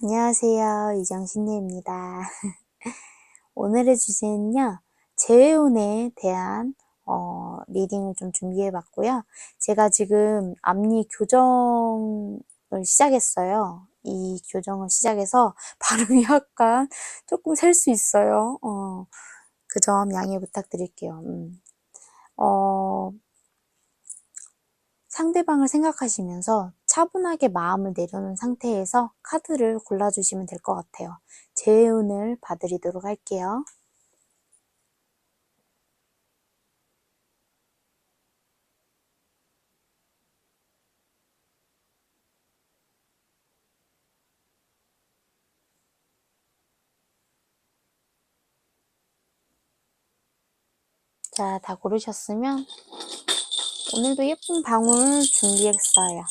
안녕하세요. 이정신녀입니다. 오늘의 주제는요, 재회운에 대한 리딩을 좀 준비해 봤고요. 제가 지금 앞니 교정을 시작했어요. 이 교정을 시작해서 발음이 약간 조금 셀 수 있어요. 그 점 양해 부탁드릴게요. 상대방을 생각하시면서 차분하게 마음을 내려놓은 상태에서 카드를 골라주시면 될 것 같아요. 재운을 봐드리도록 할게요. 자, 다 고르셨으면 오늘도 예쁜 방울 준비했어요.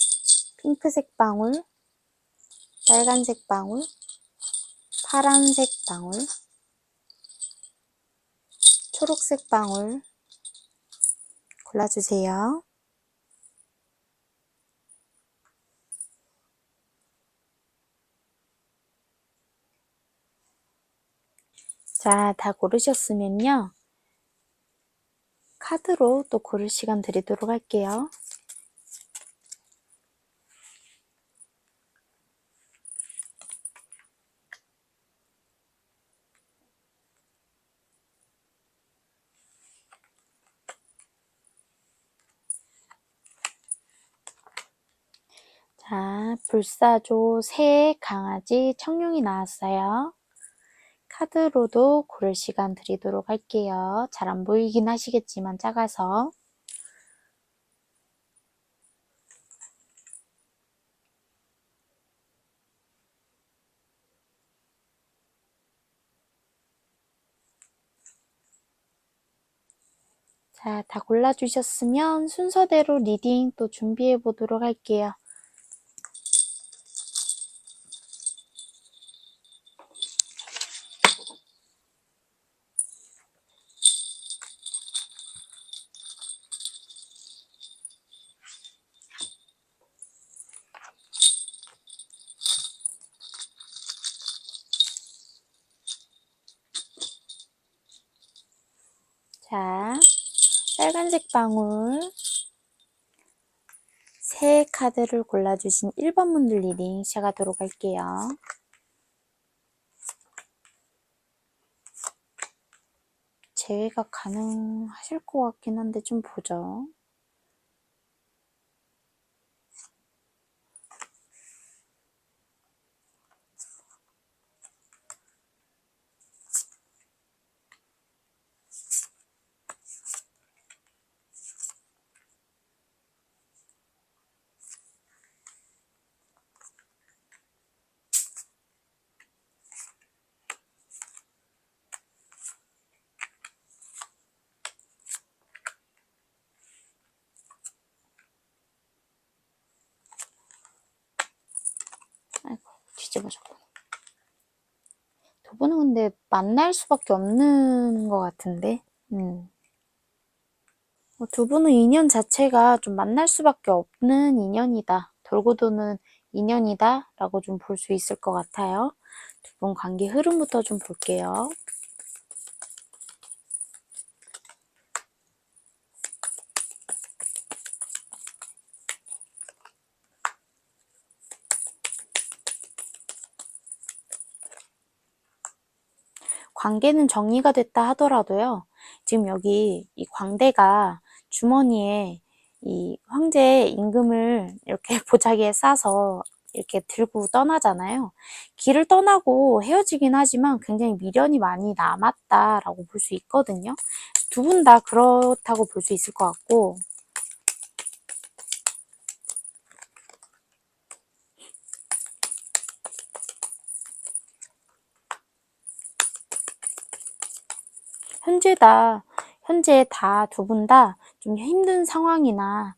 핑크색 방울, 빨간색 방울, 파란색 방울, 초록색 방울 골라주세요. 자, 다 고르셨으면요. 카드로 또 고를 시간 드리도록 할게요. 자, 불사조, 새, 강아지, 청룡이 나왔어요. 카드로도 고를 시간 드리도록 할게요. 잘 안 보이긴 하시겠지만 작아서. 자, 다 골라주셨으면 순서대로 리딩 또 준비해 보도록 할게요. 자, 빨간색 방울, 새 카드를 골라주신 1번 분들 리딩 시작하도록 할게요. 제외가 가능하실 것 같긴 한데 좀 보죠. 아이고, 뒤집어졌구나. 두 분은 근데 만날 수밖에 없는 것 같은데. 두 분은 인연 자체가 좀 만날 수밖에 없는 인연이다. 돌고 도는 인연이다 라고 좀 볼 수 있을 것 같아요. 두 분 관계 흐름부터 좀 볼게요. 관계는 정리가 됐다 하더라도요. 지금 여기 이 광대가 주머니에 이 황제 임금을 이렇게 보자기에 싸서 이렇게 들고 떠나잖아요. 길을 떠나고 헤어지긴 하지만 굉장히 미련이 많이 남았다라고 볼 수 있거든요. 두 분 다 그렇다고 볼 수 있을 것 같고, 현재 다 두 분 다 좀 힘든 상황이나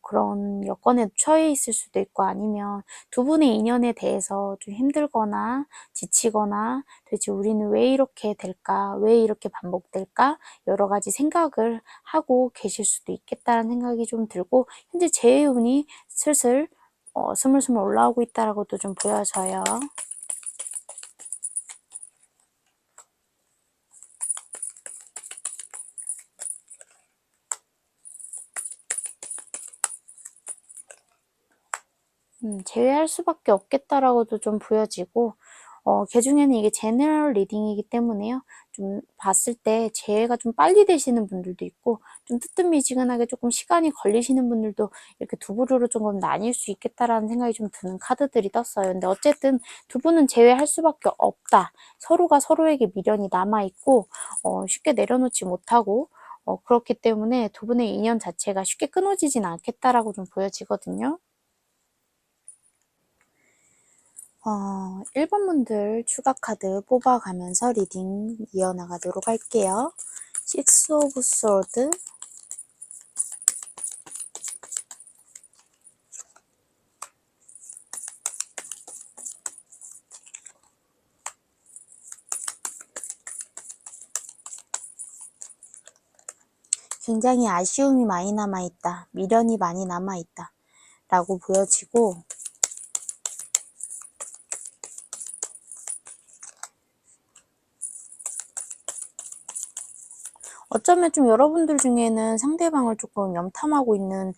그런 여건에 처해 있을 수도 있고 아니면 두 분의 인연에 대해서 좀 힘들거나 지치거나 도대체 우리는 왜 이렇게 될까? 왜 이렇게 반복될까? 여러 가지 생각을 하고 계실 수도 있겠다는 생각이 좀 들고 현재 재운이 슬슬 스물스물 올라오고 있다라고도 좀 보여져요. 제외할 수밖에 없겠다라고도 좀 보여지고, 개중에는 이게 제너럴 리딩이기 때문에요. 좀 봤을 때 재해가 좀 빨리 되시는 분들도 있고, 좀 뜨뜻미지근하게 조금 시간이 걸리시는 분들도 이렇게 두 부류로 조금 나뉠 수 있겠다라는 생각이 좀 드는 카드들이 떴어요. 근데 어쨌든 두 분은 제외할 수밖에 없다. 서로가 서로에게 미련이 남아있고, 쉽게 내려놓지 못하고, 그렇기 때문에 두 분의 인연 자체가 쉽게 끊어지진 않겠다라고 좀 보여지거든요. 1번 분들 추가 카드 뽑아가면서 리딩 이어나가도록 할게요. Six of Swords, 굉장히 아쉬움이 많이 남아있다. 미련이 많이 남아있다. 라고 보여지고, 어쩌면 좀 여러분들 중에는 상대방을 조금 염탐하고 있는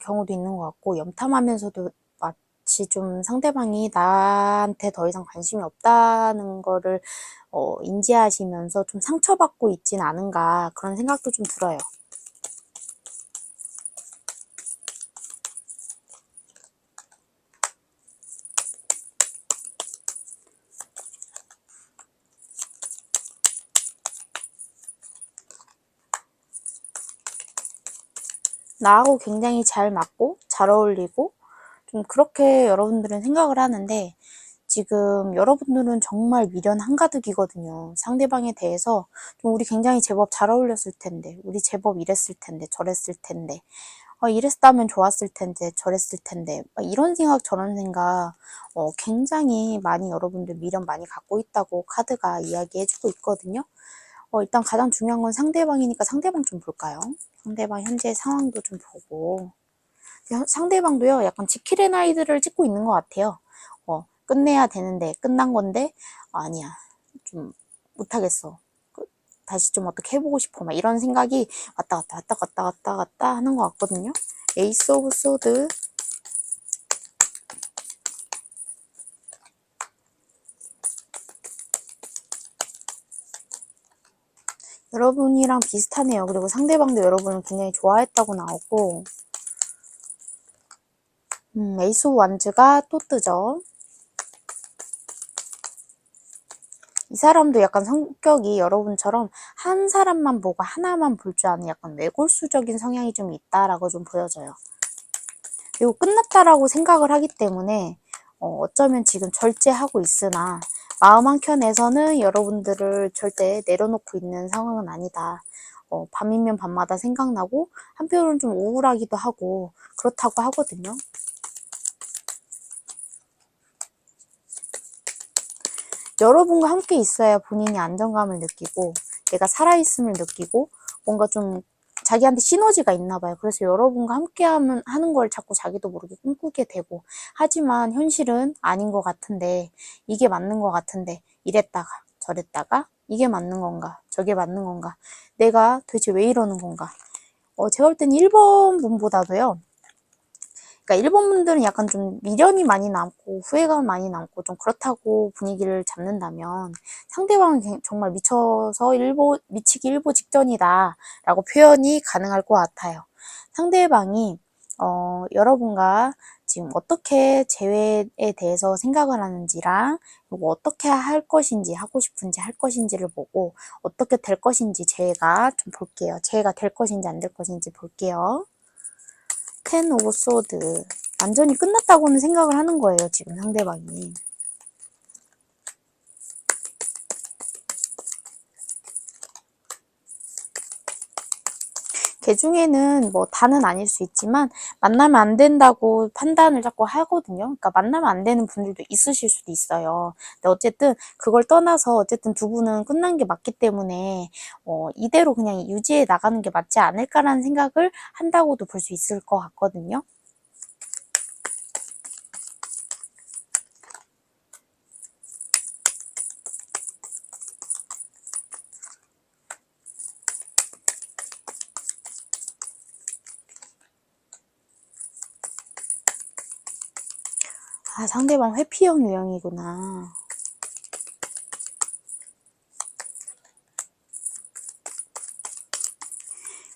경우도 있는 것 같고, 염탐하면서도 마치 좀 상대방이 나한테 더 이상 관심이 없다는 거를 인지하시면서 좀 상처받고 있진 않은가, 그런 생각도 좀 들어요. 나하고 굉장히 잘 맞고 잘 어울리고 좀 그렇게 여러분들은 생각을 하는데, 지금 여러분들은 정말 미련 한가득이거든요. 상대방에 대해서 좀 우리 굉장히 제법 잘 어울렸을 텐데, 우리 제법 이랬을 텐데, 저랬을 텐데, 이랬다면 좋았을 텐데, 저랬을 텐데, 이런 생각 저런 생각 굉장히 많이 여러분들 미련 많이 갖고 있다고 카드가 이야기해주고 있거든요. 일단 가장 중요한 건 상대방이니까 상대방 좀 볼까요? 상대방 현재 상황도 좀 보고, 상대방도요, 약간 지킬의 나이들을 찍고 있는 것 같아요. 끝내야 되는데, 끝난 건데, 아니야, 좀 못하겠어. 다시 좀 어떻게 해보고 싶어. 막 이런 생각이 왔다 갔다 왔다 갔다 왔다 갔다 하는 것 같거든요. 에이스 오브 소드, 여러분이랑 비슷하네요. 그리고 상대방도 여러분을 굉장히 좋아했다고 나오고, 에이스 오브 완즈가 또 뜨죠. 이 사람도 약간 성격이 여러분처럼 한 사람만 보고 하나만 볼 줄 아는 약간 외골수적인 성향이 좀 있다라고 좀 보여져요. 그리고 끝났다라고 생각을 하기 때문에 어쩌면 지금 절제하고 있으나 마음 한켠에서는 여러분들을 절대 내려놓고 있는 상황은 아니다. 밤이면 밤마다 생각나고 한편으로는 좀 우울하기도 하고 그렇다고 하거든요. 여러분과 함께 있어야 본인이 안정감을 느끼고 내가 살아있음을 느끼고 뭔가 좀 자기한테 시너지가 있나 봐요. 그래서 여러분과 함께 하는 걸 자꾸 자기도 모르게 꿈꾸게 되고, 하지만 현실은 아닌 것 같은데, 이게 맞는 것 같은데, 이랬다가 저랬다가 이게 맞는 건가 저게 맞는 건가, 내가 도대체 왜 이러는 건가. 제가 볼 땐 1번 분보다도요, 그러니까 일본 분들은 약간 좀 미련이 많이 남고 후회감 많이 남고 좀 그렇다고 분위기를 잡는다면, 상대방은 정말 미쳐서 미치기 일보 직전이다 라고 표현이 가능할 것 같아요. 상대방이 여러분과 지금 어떻게 재회에 대해서 생각을 하는지랑, 그리고 어떻게 할 것인지, 하고 싶은지 할 것인지를 보고 어떻게 될 것인지 재회가 좀 볼게요. 재회가 될 것인지 안 될 것인지 볼게요. 텐 오브 소드, 완전히 끝났다고는 생각을 하는 거예요, 지금 상대방이. 걔 중에는 뭐 다는 아닐 수 있지만 만나면 안 된다고 판단을 자꾸 하거든요. 그러니까 만나면 안 되는 분들도 있으실 수도 있어요. 근데 어쨌든 그걸 떠나서 어쨌든 두 분은 끝난 게 맞기 때문에 이대로 그냥 유지해 나가는 게 맞지 않을까라는 생각을 한다고도 볼 수 있을 것 같거든요. 아, 상대방 회피형 유형이구나.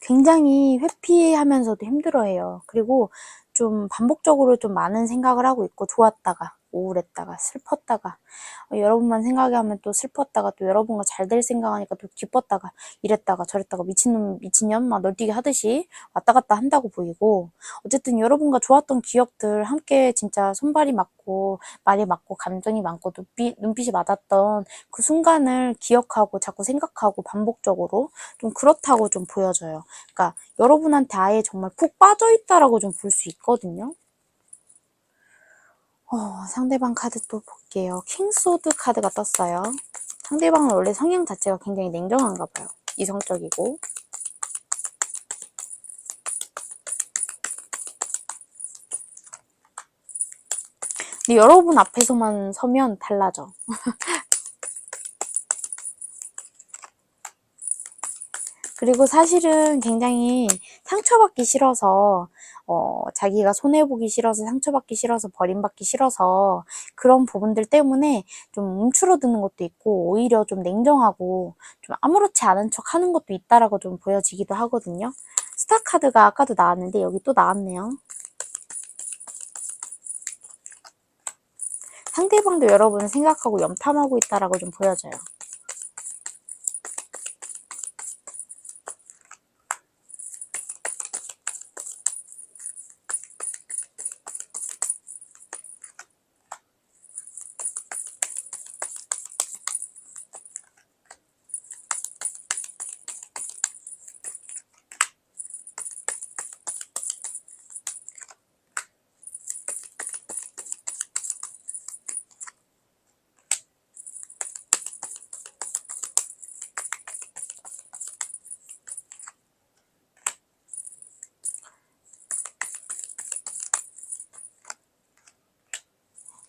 굉장히 회피하면서도 힘들어해요. 그리고 좀 반복적으로 좀 많은 생각을 하고 있고, 좋았다가 우울했다가 슬펐다가 여러분만 생각하면 또 슬펐다가 또 여러분과 잘 될 생각하니까 또 기뻤다가 이랬다가 저랬다가 미친놈 미친년 막 널뛰기 하듯이 왔다 갔다 한다고 보이고, 어쨌든 여러분과 좋았던 기억들, 함께 진짜 손발이 맞고 말이 맞고 감정이 많고 눈빛이 맞았던 그 순간을 기억하고 자꾸 생각하고 반복적으로 좀 그렇다고 좀 보여져요. 그러니까 여러분한테 아예 정말 푹 빠져있다라고 좀 볼 수 있거든요. 상대방 카드 또 볼게요. 킹소드 카드가 떴어요. 상대방은 원래 성향 자체가 굉장히 냉정한가 봐요. 이성적이고. 근데 여러분 앞에서만 서면 달라져. 그리고 사실은 굉장히 상처받기 싫어서 자기가 손해보기 싫어서 상처받기 싫어서 버림받기 싫어서 그런 부분들 때문에 좀 움츠러드는 것도 있고 오히려 좀 냉정하고 좀 아무렇지 않은 척 하는 것도 있다라고 좀 보여지기도 하거든요. 스타 카드가 아까도 나왔는데 여기 또 나왔네요. 상대방도 여러분을 생각하고 염탐하고 있다라고 좀 보여져요.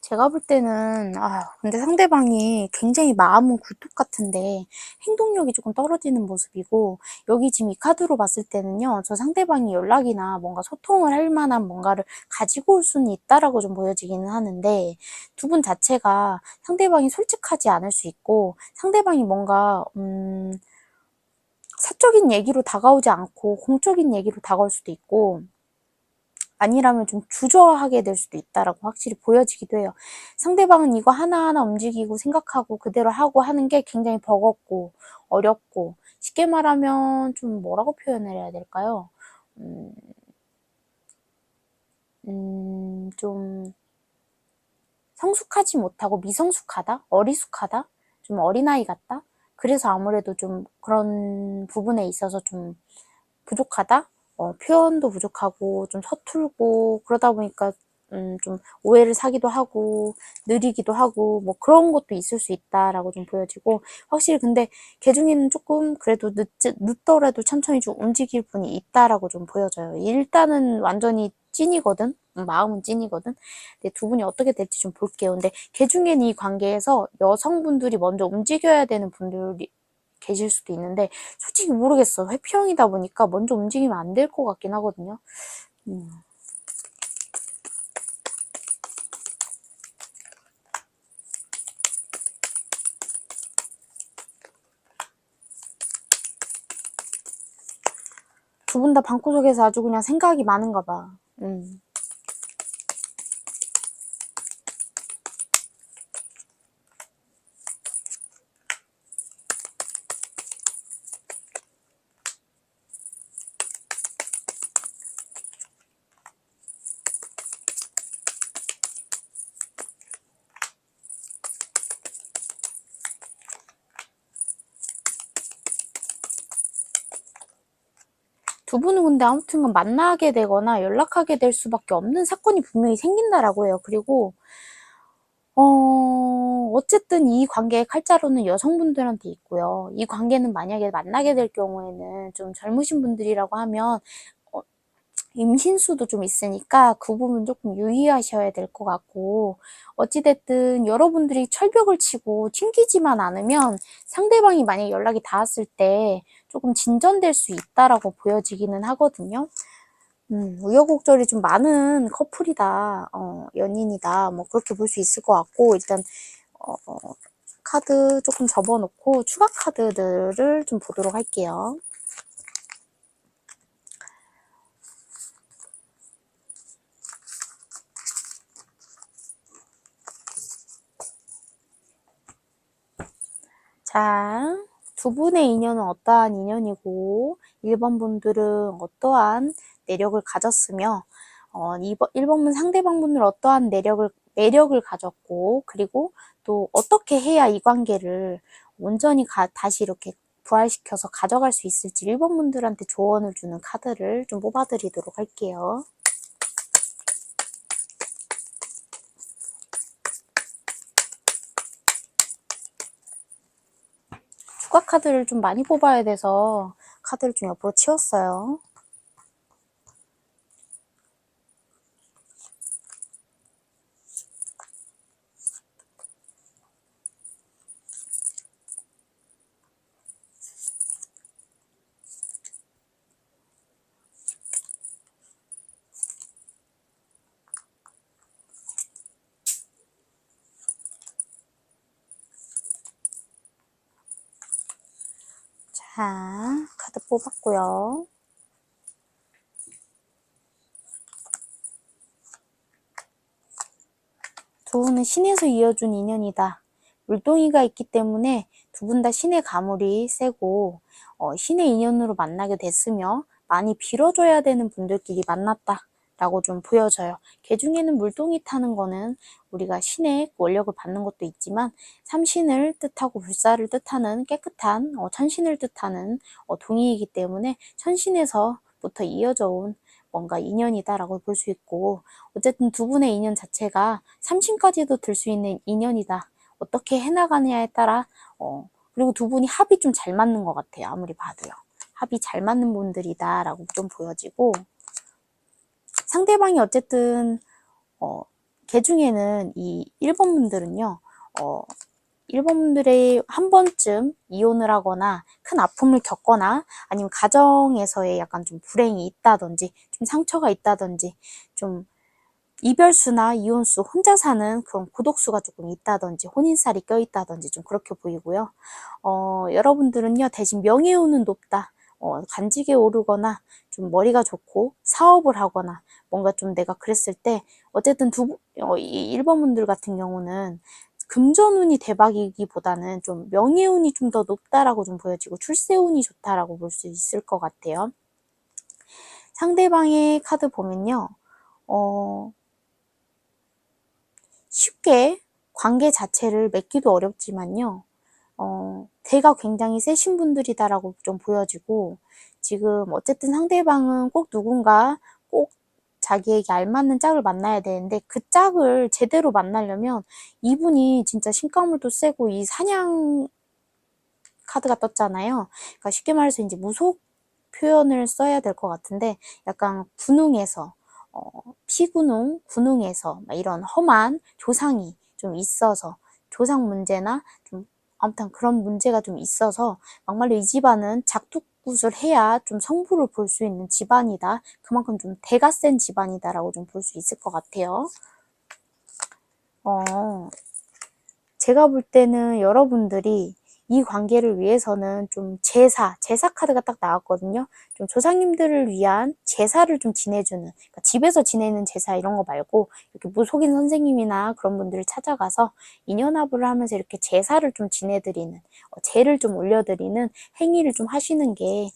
제가 볼 때는 근데 상대방이 굉장히 마음은 굴뚝 같은데 행동력이 조금 떨어지는 모습이고, 여기 지금 이 카드로 봤을 때는요, 저 상대방이 연락이나 뭔가 소통을 할 만한 뭔가를 가지고 올 수는 있다라고 좀 보여지기는 하는데, 두 분 자체가 상대방이 솔직하지 않을 수 있고, 상대방이 뭔가 사적인 얘기로 다가오지 않고 공적인 얘기로 다가올 수도 있고, 아니라면 좀 주저하게 될 수도 있다라고 확실히 보여지기도 해요. 상대방은 이거 하나하나 움직이고 생각하고 그대로 하고 하는 게 굉장히 버겁고 어렵고, 쉽게 말하면 좀 뭐라고 표현을 해야 될까요? 좀 성숙하지 못하고 미성숙하다? 어리숙하다? 좀 어린아이 같다? 그래서 아무래도 좀 그런 부분에 있어서 좀 부족하다? 표현도 부족하고 좀 서툴고 그러다 보니까 좀 오해를 사기도 하고 느리기도 하고 뭐 그런 것도 있을 수 있다라고 좀 보여지고, 확실히 근데 걔 중에는 조금 그래도 늦더라도 천천히 좀 움직일 분이 있다라고 좀 보여져요. 일단은 완전히 찐이거든. 마음은 찐이거든. 근데 두 분이 어떻게 될지 좀 볼게요. 근데 걔 중엔 이 관계에서 여성분들이 먼저 움직여야 되는 분들이 계실 수도 있는데, 솔직히 모르겠어. 회피형이다 보니까 먼저 움직이면 안 될 것 같긴 하거든요. 두 분 다 방구석에서 아주 그냥 생각이 많은가 봐. 두 분은 근데 아무튼 만나게 되거나 연락하게 될 수밖에 없는 사건이 분명히 생긴다라고 해요. 그리고 어쨌든 이 관계의 칼자루는 여성분들한테 있고요. 이 관계는 만약에 만나게 될 경우에는 좀 젊으신 분들이라고 하면 임신수도 좀 있으니까 그 부분 조금 유의하셔야 될 것 같고, 어찌됐든 여러분들이 철벽을 치고 튕기지만 않으면 상대방이 만약에 연락이 닿았을 때 조금 진전될 수 있다라고 보여지기는 하거든요. 우여곡절이 좀 많은 커플이다, 연인이다, 뭐 그렇게 볼 수 있을 것 같고, 일단 어, 카드 조금 접어놓고 추가 카드들을 좀 보도록 할게요. 자, 두 분의 인연은 어떠한 인연이고 1번 분들은 어떠한 내력을 가졌으며 1번 분 상대방 분들 어떠한 매력을 가졌고, 그리고 또 어떻게 해야 이 관계를 온전히 다시 이렇게 부활시켜서 가져갈 수 있을지 1번 분들한테 조언을 주는 카드를 좀 뽑아드리도록 할게요. 추가 카드를 좀 많이 뽑아야 돼서 카드를 좀 옆으로 치웠어요. 자, 카드 뽑았고요. 두 분은 신에서 이어준 인연이다. 물동이가 있기 때문에 두 분 다 신의 가물이 세고 신의 인연으로 만나게 됐으며 많이 빌어줘야 되는 분들끼리 만났다 라고 좀 보여져요. 개 중에는 물동이 타는 거는 우리가 신의 원력을 받는 것도 있지만 삼신을 뜻하고 불사를 뜻하는 깨끗한 천신을 뜻하는 동이이기 때문에 천신에서부터 이어져 온 뭔가 인연이다라고 볼 수 있고, 어쨌든 두 분의 인연 자체가 삼신까지도 들 수 있는 인연이다. 어떻게 해나가느냐에 따라 그리고 두 분이 합이 좀 잘 맞는 것 같아요. 아무리 봐도요. 합이 잘 맞는 분들이다 라고 좀 보여지고, 상대방이 어쨌든 개 중에는 이 1번 분들은요. 1번 분들이 한 번쯤 이혼을 하거나 큰 아픔을 겪거나 아니면 가정에서의 약간 좀 불행이 있다든지 좀 상처가 있다든지 좀 이별수나 이혼수, 혼자 사는 그런 고독수가 조금 있다든지 혼인살이 껴있다든지 좀 그렇게 보이고요. 여러분들은요 대신 명예운은 높다. 간직에 오르거나 좀 머리가 좋고 사업을 하거나 뭔가 좀 내가 그랬을 때 어쨌든 이 1번 분들 같은 경우는 금전운이 대박이기보다는 좀 명예운이 좀 더 높다라고 좀 보여지고 출세운이 좋다라고 볼 수 있을 것 같아요. 상대방의 카드 보면요. 쉽게 관계 자체를 맺기도 어렵지만요. 대가 굉장히 세신 분들이다라고 좀 보여지고, 지금 어쨌든 상대방은 꼭 누군가 꼭 자기에게 알맞는 짝을 만나야 되는데 그 짝을 제대로 만나려면 이분이 진짜 신가물도 세고 이 사냥 카드가 떴잖아요. 그러니까 쉽게 말해서 이제 무속 표현을 써야 될 것 같은데 약간 군웅에서 피군웅, 군웅에서 이런 험한 조상이 좀 있어서 조상 문제나 좀 아무튼 그런 문제가 좀 있어서 막말로 이 집안은 작두굿을 해야 좀 성부를 볼 수 있는 집안이다. 그만큼 좀 대가 센 집안이다라고 좀 볼 수 있을 것 같아요. 제가 볼 때는 여러분들이 이 관계를 위해서는 좀 제사 카드가 딱 나왔거든요. 좀 조상님들을 위한 제사를 좀 지내주는, 그러니까 집에서 지내는 제사 이런 거 말고 이렇게 무속인 선생님이나 그런 분들을 찾아가서 인연합을 하면서 이렇게 제사를 좀 지내드리는, 제를 좀 올려드리는 행위를 좀 하시는 게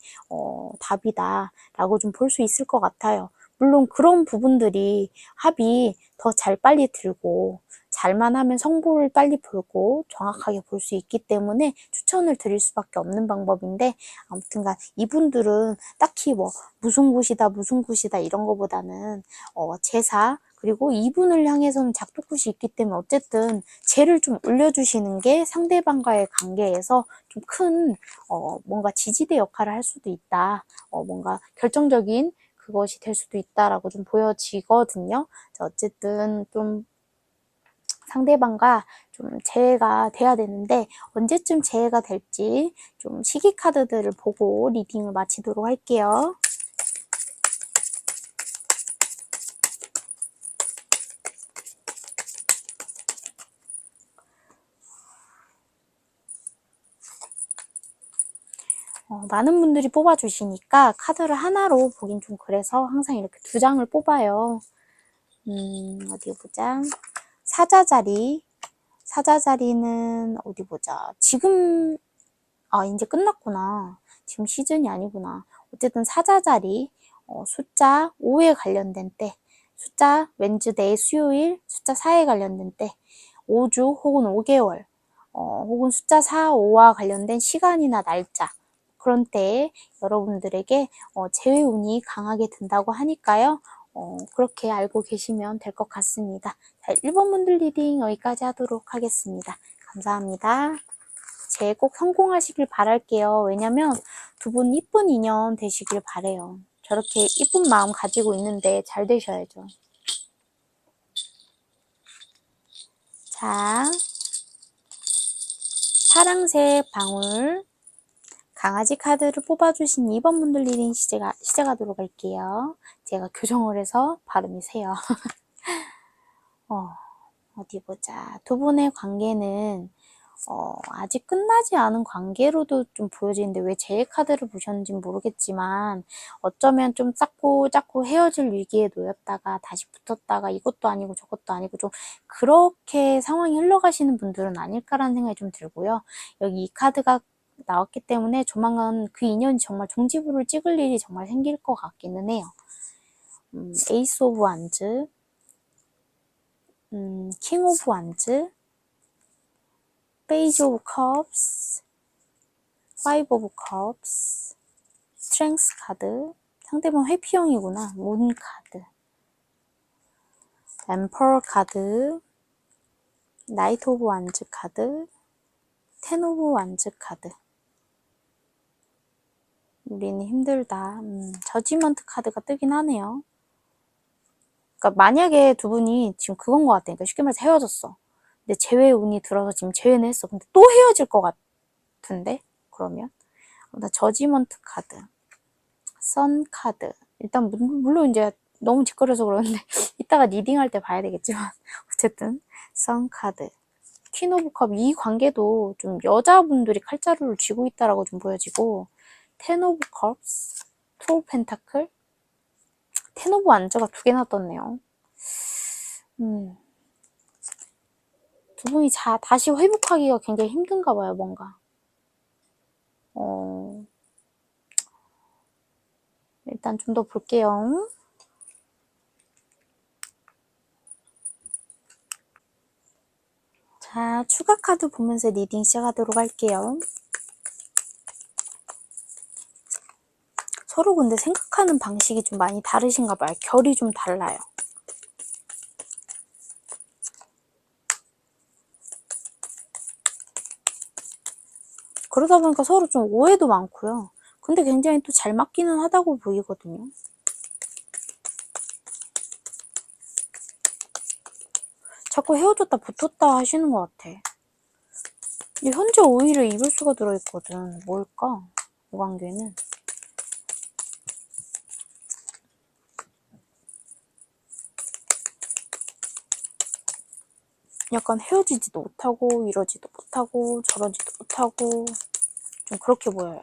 답이다라고 좀 볼 수 있을 것 같아요. 물론 그런 부분들이 합이 더 잘 빨리 들고 잘만 하면 성보를 빨리 보고 정확하게 볼 수 있기 때문에 추천을 드릴 수밖에 없는 방법인데, 아무튼간 이분들은 딱히 뭐 무슨 굿이다 이런 거보다는 제사, 그리고 이분을 향해서는 작두굿이 있기 때문에 어쨌든 제를 좀 올려주시는 게 상대방과의 관계에서 좀 큰 뭔가 지지대 역할을 할 수도 있다. 뭔가 결정적인 그것이 될 수도 있다라고 좀 보여지거든요. 어쨌든 좀 상대방과 좀 재해가 돼야 되는데 언제쯤 재해가 될지 좀 시기 카드들을 보고 리딩을 마치도록 할게요. 많은 분들이 뽑아주시니까 카드를 하나로 보긴 좀 그래서 항상 이렇게 2장을 뽑아요. 어디 보자. 사자자리. 사자자리는 어디 보자. 지금, 이제 끝났구나. 지금 시즌이 아니구나. 어쨌든 사자자리, 숫자 5에 관련된 때, 숫자 웬즈데이 수요일, 숫자 4에 관련된 때, 5주 혹은 5개월, 혹은 숫자 4, 5와 관련된 시간이나 날짜, 그런 때에 여러분들에게 재회운이 강하게 든다고 하니까요. 그렇게 알고 계시면 될 것 같습니다. 자, 1번 분들 리딩 여기까지 하도록 하겠습니다. 감사합니다. 제 꼭 성공하시길 바랄게요. 왜냐면 두 분 이쁜 인연 되시길 바래요. 저렇게 이쁜 마음 가지고 있는데 잘 되셔야죠. 자, 파랑색 방울 강아지 카드를 뽑아주신 2번 분들 리딩 시작하도록 할게요. 제가 교정을 해서 발음이 세요. 어디 보자. 두 분의 관계는 아직 끝나지 않은 관계로도 좀 보여지는데 왜 제 카드를 보셨는지는 모르겠지만 어쩌면 좀 자꾸 헤어질 위기에 놓였다가 다시 붙었다가 이것도 아니고 저것도 아니고 좀 그렇게 상황이 흘러가시는 분들은 아닐까라는 생각이 좀 들고요. 여기 이 카드가 나왔기 때문에 조만간 그 인연이 정말 종지부를 찍을 일이 정말 생길 것 같기는 해요. 에이스 오브 완즈, 킹 오브 완즈, 페이지 오브 컵스, 파이브 오브 컵스, 스트렝스 카드, 상대방 회피형이구나. 문 카드, 엠퍼러 카드, 나이트 오브 완즈 카드, 텐 오브 완즈 카드. 우리는 힘들다. 저지먼트 카드가 뜨긴 하네요. 그러니까 만약에 두 분이 지금 그건 것 같아. 그러니까 쉽게 말해서 헤어졌어. 근데 재회 운이 들어서 지금 재회는 했어. 근데 또 헤어질 것 같은데? 그러면? 나 저지먼트 카드, 선 카드. 일단 물론 이제 너무 뒷거려서 그러는데 이따가 리딩할 때 봐야 되겠지만 어쨌든 선 카드, 퀸 오브 컵. 이 관계도 좀 여자분들이 칼자루를 쥐고 있다라고 좀 보여지고, 텐 오브 컵스, 투 오브 펜타클, 텐 오브 완즈가 2개나 떴네요. 두 분이 다시 회복하기가 굉장히 힘든가 봐요, 뭔가. 일단 좀 더 볼게요. 자, 추가 카드 보면서 리딩 시작하도록 할게요. 서로 근데 생각하는 방식이 좀 많이 다르신가 봐요. 결이 좀 달라요. 그러다 보니까 서로 좀 오해도 많고요. 근데 굉장히 또 잘 맞기는 하다고 보이거든요. 자꾸 헤어졌다 붙었다 하시는 것 같아. 현재 오히려 이별수가 들어있거든. 뭘까? 이 관계는. 약간 헤어지지도 못하고 이러지도 못하고 저러지도 못하고 좀 그렇게 보여요.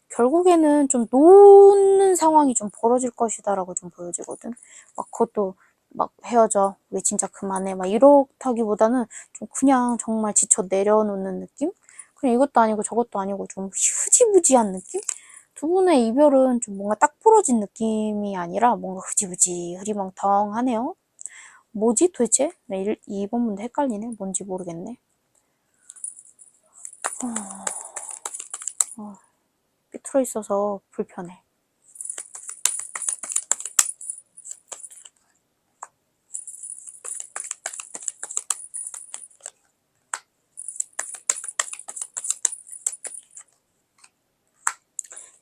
결국에는 좀 노는 상황이 좀 벌어질 것이다라고 좀 보여지거든. 막 그것도 막 헤어져. 왜 진짜 그만해. 막 이렇다기보다는 좀 그냥 정말 지쳐 내려놓는 느낌? 그냥 이것도 아니고 저것도 아니고 좀 흐지부지한 느낌? 두 분의 이별은 좀 뭔가 딱 부러진 느낌이 아니라 뭔가 흐지부지 흐리멍텅하네요. 뭐지 도대체? 2번 문제 헷갈리네. 뭔지 모르겠네. 삐뚤어 있어서 불편해.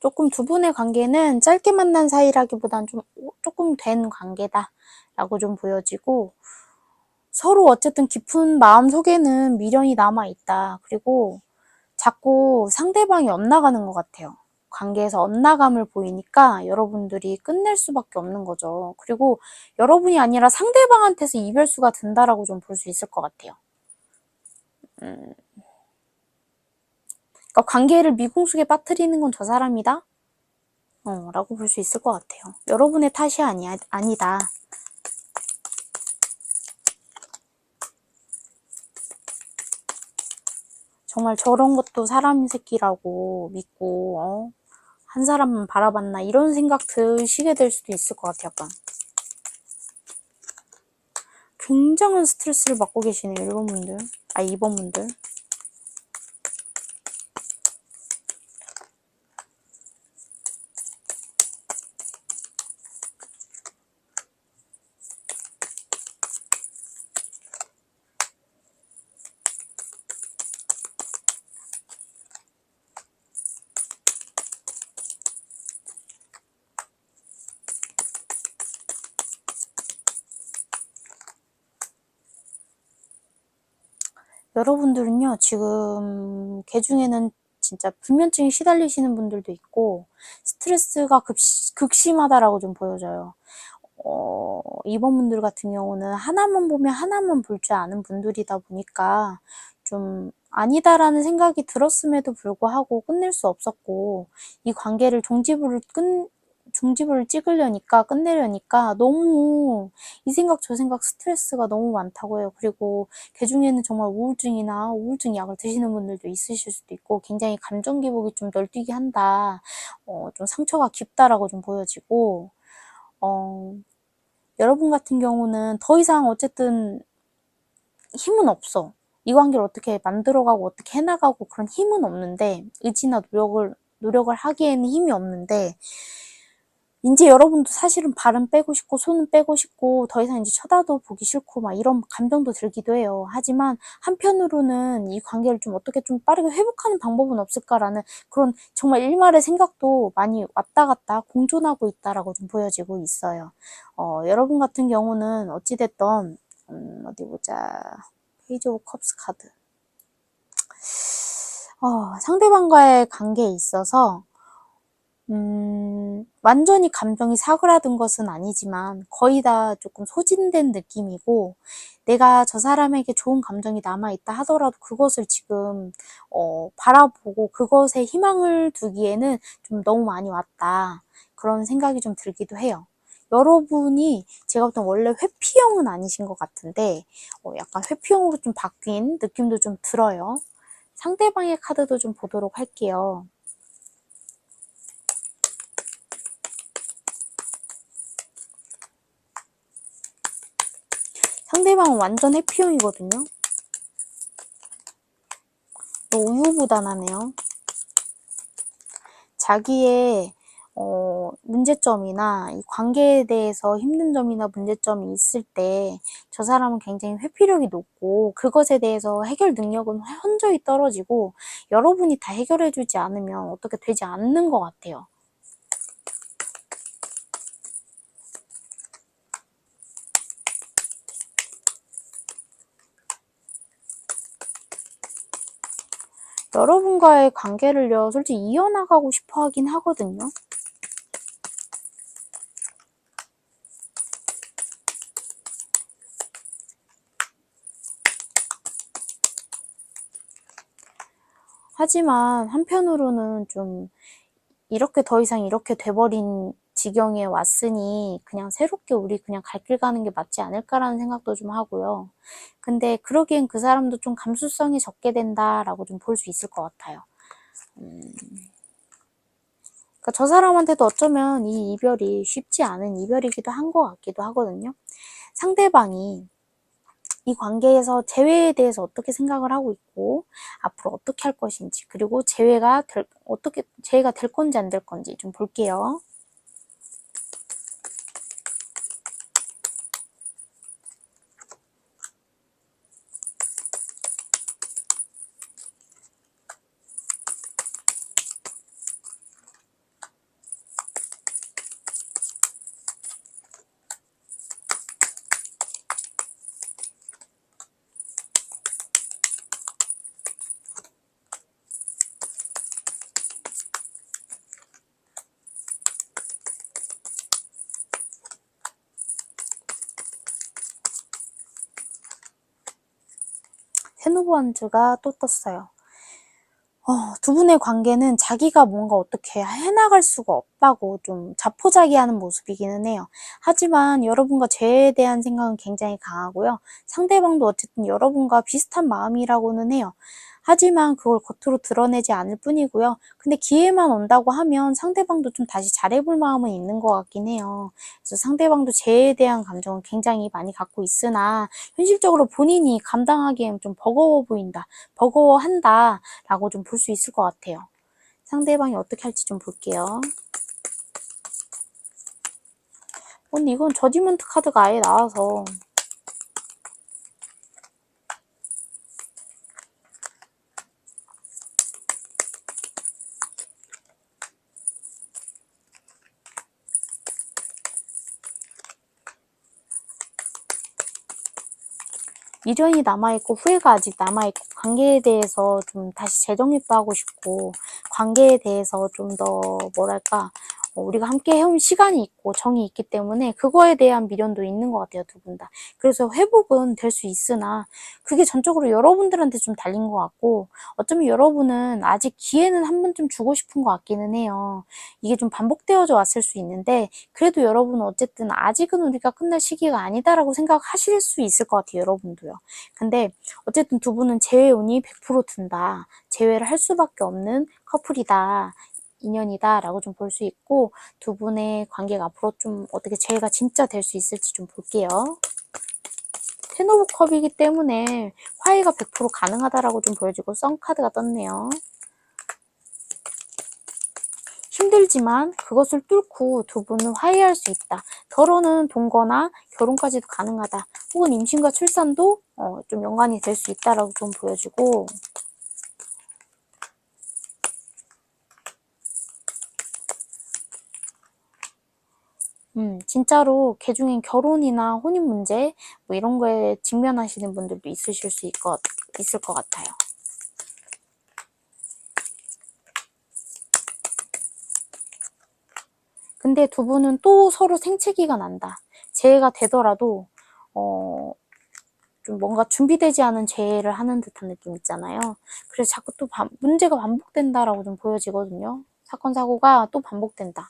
조금 두 분의 관계는 짧게 만난 사이라기보단 조금 된 관계다라고 좀 보여지고, 서로 어쨌든 깊은 마음 속에는 미련이 남아있다. 그리고 자꾸 상대방이 엇나가는 것 같아요. 관계에서 엇나감을 보이니까 여러분들이 끝낼 수밖에 없는 거죠. 그리고 여러분이 아니라 상대방한테서 이별수가 든다라고 좀 볼 수 있을 것 같아요. 그러니까 관계를 미궁속에 빠뜨리는 건 저 사람이다? 라고 볼 수 있을 것 같아요. 여러분의 탓이 아니다. 정말 저런 것도 사람 새끼라고 믿고, 한 사람만 바라봤나, 이런 생각 드시게 될 수도 있을 것 같아요, 약간. 굉장한 스트레스를 받고 계시네요, 1번분들. 2번분들. 여러분들은요, 지금 개 중에는 진짜 불면증에 시달리시는 분들도 있고, 스트레스가 극심하다라고 좀 보여져요. 이번 분들 같은 경우는 하나만 보면 하나만 볼 줄 아는 분들이다 보니까 좀 아니다라는 생각이 들었음에도 불구하고 끝낼 수 없었고, 이 관계를 종지부를 찍으려니까, 끝내려니까 너무 이 생각 저 생각 스트레스가 너무 많다고 해요. 그리고 그 중에는 정말 우울증이나 우울증 약을 드시는 분들도 있으실 수도 있고, 굉장히 감정 기복이 좀 널뛰게 한다, 좀 상처가 깊다라고 좀 보여지고, 여러분 같은 경우는 더 이상 어쨌든 힘은 없어. 이 관계를 어떻게 만들어가고 어떻게 해나가고 그런 힘은 없는데, 의지나 노력을 하기에는 힘이 없는데, 이제 여러분도 사실은 발은 빼고 싶고 손은 빼고 싶고 더 이상 이제 쳐다도 보기 싫고 막 이런 감정도 들기도 해요. 하지만 한편으로는 이 관계를 좀 어떻게 좀 빠르게 회복하는 방법은 없을까라는 그런 정말 일말의 생각도 많이 왔다 갔다 공존하고 있다라고 좀 보여지고 있어요. 여러분 같은 경우는 어찌됐던 어디 보자. 페이지 오브 컵스 카드. 상대방과의 관계에 있어서 완전히 감정이 사그라든 것은 아니지만 거의 다 조금 소진된 느낌이고, 내가 저 사람에게 좋은 감정이 남아있다 하더라도 그것을 지금 바라보고 그것에 희망을 두기에는 좀 너무 많이 왔다, 그런 생각이 좀 들기도 해요. 여러분이 제가 볼 땐 원래 회피형은 아니신 것 같은데 약간 회피형으로 좀 바뀐 느낌도 좀 들어요. 상대방의 카드도 좀 보도록 할게요. 상대방은 완전 해피형이거든요. 우유부단하네요. 자기의 문제점이나 이 관계에 대해서 힘든 점이나 문제점이 있을 때 저 사람은 굉장히 회피력이 높고 그것에 대해서 해결 능력은 현저히 떨어지고, 여러분이 다 해결해주지 않으면 어떻게 되지 않는 것 같아요. 여러분과의 관계를요, 솔직히 이어나가고 싶어 하긴 하거든요. 하지만 한편으로는 좀 이렇게 더 이상 이렇게 돼버린 지경에 왔으니 그냥 새롭게 우리 그냥 갈 길 가는 게 맞지 않을까라는 생각도 좀 하고요. 근데 그러기엔 그 사람도 좀 감수성이 적게 된다라고 좀 볼 수 있을 것 같아요. 그러니까 저 사람한테도 어쩌면 이 이별이 쉽지 않은 이별이기도 한 것 같기도 하거든요. 상대방이 이 관계에서 재회에 대해서 어떻게 생각을 하고 있고 앞으로 어떻게 할 것인지, 그리고 재회가 될 건지 안 될 건지 좀 볼게요. 오브 원즈가 또 떴어요. 두 분의 관계는 자기가 뭔가 어떻게 해나갈 수가 없다고 좀 자포자기하는 모습이기는 해요. 하지만 여러분과 재에 대한 생각은 굉장히 강하고요. 상대방도 어쨌든 여러분과 비슷한 마음이라고는 해요. 하지만 그걸 겉으로 드러내지 않을 뿐이고요. 근데 기회만 온다고 하면 상대방도 좀 다시 잘해볼 마음은 있는 것 같긴 해요. 그래서 상대방도 재에 대한 감정은 굉장히 많이 갖고 있으나 현실적으로 본인이 감당하기엔 좀 버거워 보인다, 버거워한다 라고 좀 볼 수 있을 것 같아요. 상대방이 어떻게 할지 좀 볼게요. 근데 이건 저지먼트 카드가 아예 나와서 미련이 남아있고 후회가 아직 남아있고 관계에 대해서 좀 다시 재정립하고 싶고 관계에 대해서 좀 더 뭐랄까 우리가 함께 해온 시간이 있고 정이 있기 때문에 그거에 대한 미련도 있는 것 같아요, 두 분 다. 그래서 회복은 될 수 있으나 그게 전적으로 여러분들한테 좀 달린 것 같고 어쩌면 여러분은 아직 기회는 한 번쯤 주고 싶은 것 같기는 해요. 이게 좀 반복되어져 왔을 수 있는데 그래도 여러분은 어쨌든 아직은 우리가 끝날 시기가 아니다라고 생각하실 수 있을 것 같아요, 여러분도요. 근데 어쨌든 두 분은 재회운이 100% 든다. 재회를 할 수밖에 없는 커플이다. 인연이다 라고 좀 볼 수 있고 두 분의 관계가 앞으로 좀 어떻게 재회가 진짜 될 수 있을지 좀 볼게요. 텐 오브 컵이기 때문에 화해가 100% 가능하다라고 좀 보여지고 썬카드가 떴네요. 힘들지만 그것을 뚫고 두 분은 화해할 수 있다. 더러는 동거나 결혼까지도 가능하다. 혹은 임신과 출산도 좀 연관이 될 수 있다라고 좀 보여지고 진짜로 개중엔 결혼이나 혼인 문제 뭐 이런 거에 직면하시는 분들도 있으실 수 있을 것 같아요. 근데 두 분은 또 서로 생채기가 난다. 재해가 되더라도 좀 뭔가 준비되지 않은 재해를 하는 듯한 느낌 있잖아요. 그래서 자꾸 또 문제가 반복된다라고 좀 보여지거든요. 사건 사고가 또 반복된다.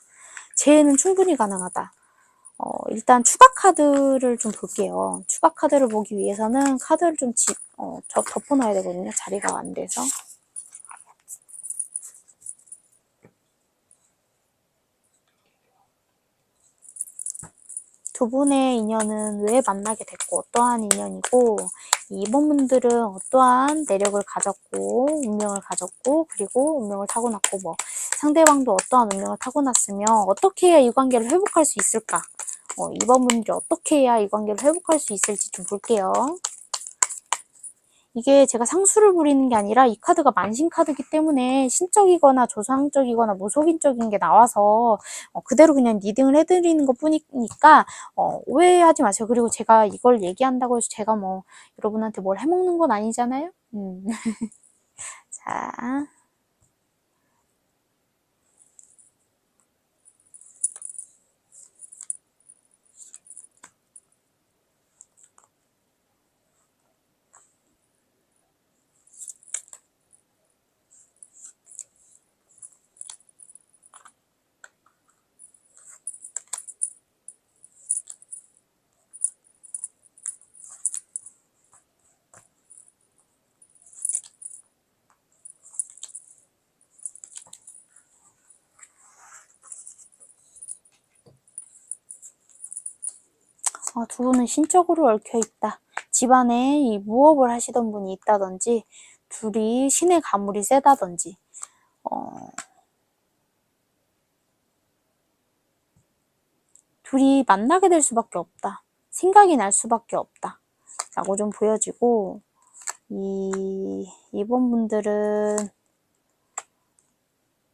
재해는 충분히 가능하다. 일단 추가 카드를 좀 볼게요. 추가 카드를 보기 위해서는 카드를 좀 덮어놔야 되거든요. 자리가 안 돼서. 두 분의 인연은 왜 만나게 됐고 어떠한 인연이고 이번 분들은 어떠한 내력을 가졌고 운명을 가졌고 그리고 운명을 타고났고 뭐 상대방도 어떠한 운명을 타고났으며 어떻게 해야 이 관계를 회복할 수 있을까 이번 분들이 어떻게 해야 이 관계를 회복할 수 있을지 좀 볼게요. 이게 제가 상수를 부리는 게 아니라 이 카드가 만신 카드이기 때문에 신적이거나 조상적이거나 무속인적인 게 나와서 그대로 그냥 리딩을 해드리는 것 뿐이니까 오해하지 마세요. 그리고 제가 이걸 얘기한다고 해서 제가 뭐 여러분한테 뭘 해먹는 건 아니잖아요. 자. 두 분은 신적으로 얽혀있다. 집안에 이 무업을 하시던 분이 있다든지 둘이 신의 가물이 세다든지 둘이 만나게 될 수밖에 없다. 생각이 날 수밖에 없다. 라고 좀 보여지고 이번 분들은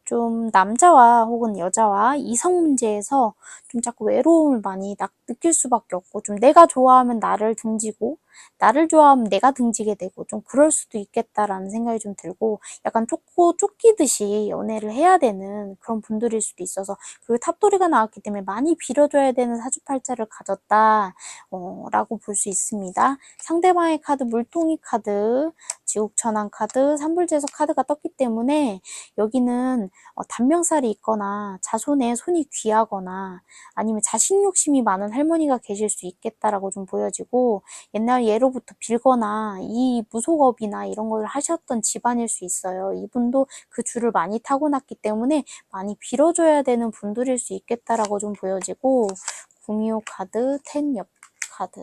좀 남자와 혹은 여자와 이성 문제에서 좀 자꾸 외로움을 많이 느낄 수밖에 없고 좀 내가 좋아하면 나를 등지고 나를 좋아하면 내가 등지게 되고 좀 그럴 수도 있겠다라는 생각이 좀 들고 약간 쫓기듯이 연애를 해야 되는 그런 분들일 수도 있어서 그리고 탑돌이가 나왔기 때문에 많이 빌어줘야 되는 사주팔자를 가졌다 라고 볼 수 있습니다. 상대방의 카드, 물통이 카드, 지옥천왕 카드, 삼불제석 카드가 떴기 때문에 여기는 단명살이 있거나 자손의 손이 귀하거나 아니면 자식 욕심이 많은 할머니가 계실 수 있겠다라고 좀 보여지고 옛날 예로부터 빌거나 이 무속업이나 이런 걸 하셨던 집안일 수 있어요. 이분도 그 줄을 많이 타고났기 때문에 많이 빌어줘야 되는 분들일 수 있겠다라고 좀 보여지고 구미호 카드, 텐옆 카드,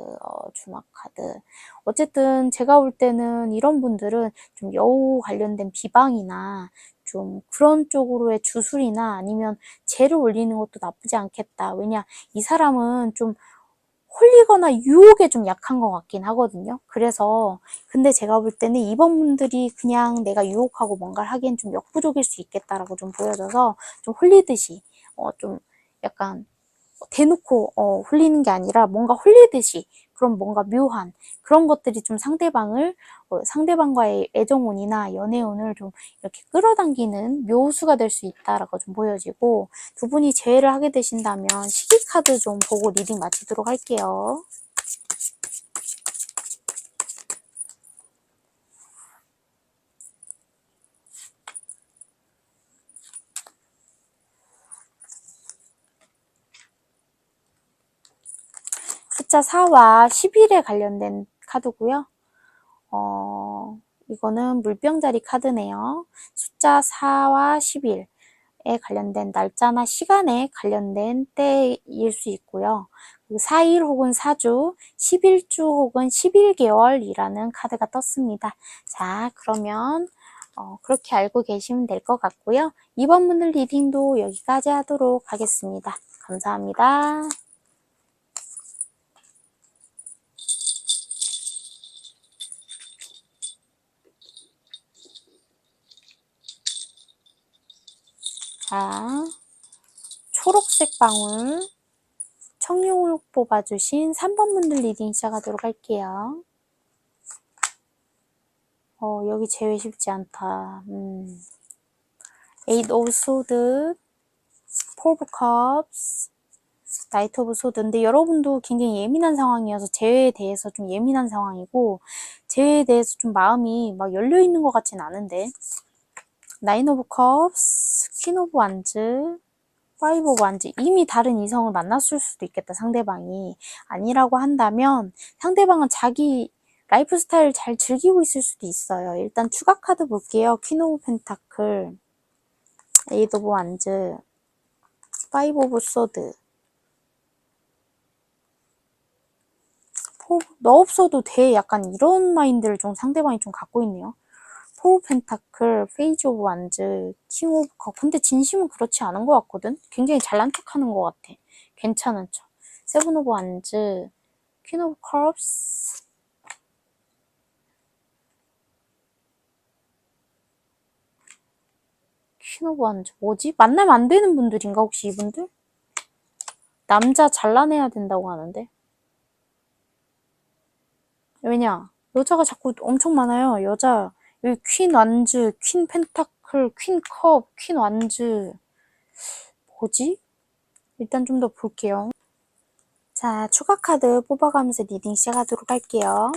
주막 카드. 어쨌든 제가 볼 때는 이런 분들은 좀 여우 관련된 비방이나 좀 그런 쪽으로의 주술이나 아니면 재를 올리는 것도 나쁘지 않겠다. 왜냐, 이 사람은 좀 홀리거나 유혹에 좀 약한 것 같긴 하거든요. 그래서 근데 제가 볼 때는 이번 분들이 그냥 내가 유혹하고 뭔가를 하기엔 좀 역부족일 수 있겠다라고 좀 보여져서 좀 홀리듯이 좀 약간 대놓고 홀리는 게 아니라 뭔가 홀리듯이 그런 뭔가 묘한 그런 것들이 좀 상대방과의 애정운이나 연애운을 좀 이렇게 끌어당기는 묘수가 될 수 있다라고 좀 보여지고 두 분이 재회를 하게 되신다면 시기 카드 좀 보고 리딩 마치도록 할게요. 숫자 4와 11에 관련된 카드고요. 이거는 물병자리 카드네요. 숫자 4와 11에 관련된 날짜나 시간에 관련된 때일 수 있고요. 4일 혹은 4주, 11주 혹은 11개월이라는 카드가 떴습니다. 자, 그러면 그렇게 알고 계시면 될 것 같고요. 이번 분들 리딩도 여기까지 하도록 하겠습니다. 감사합니다. 자, 초록색 방울, 청룡을 뽑아주신 3번 분들 리딩 시작하도록 할게요. 여기 제외 쉽지 않다. Eight of Swords, Four of Cups, 나이트 오브 소드인데 여러분도 굉장히 예민한 상황이어서 재회에 대해서 좀 예민한 상황이고 재회에 대해서 좀 마음이 막 열려있는 것 같진 않은데 나인 오브 컵스, 퀸 오브 완즈, 파이브 오브 완즈 이미 다른 이성을 만났을 수도 있겠다 상대방이 아니라고 한다면 상대방은 자기 라이프 스타일을 잘 즐기고 있을 수도 있어요. 일단 추가 카드 볼게요. 퀸 오브 펜타클, 에이드 오브 완즈, 파이브 오브 소드 너 없어도 돼. 약간 이런 마인드를 좀 상대방이 좀 갖고 있네요. 포 펜타클, 페이지 오브 완즈, 킹 오브 컵. 근데 진심은 그렇지 않은 것 같거든? 굉장히 잘난 척 하는 것 같아. 괜찮은 척. 세븐 오브 완즈, 퀸 오브 컵스. 퀸 오브 완즈. 뭐지? 만나면 안 되는 분들인가, 혹시 이분들? 남자 잘라내야 된다고 하는데. 왜냐? 여자가 자꾸 엄청 많아요. 여자. 여기 퀸 완즈, 퀸 펜타클, 퀸 컵, 퀸 완즈. 뭐지? 일단 좀 더 볼게요. 자, 추가 카드 뽑아가면서 리딩 시작하도록 할게요.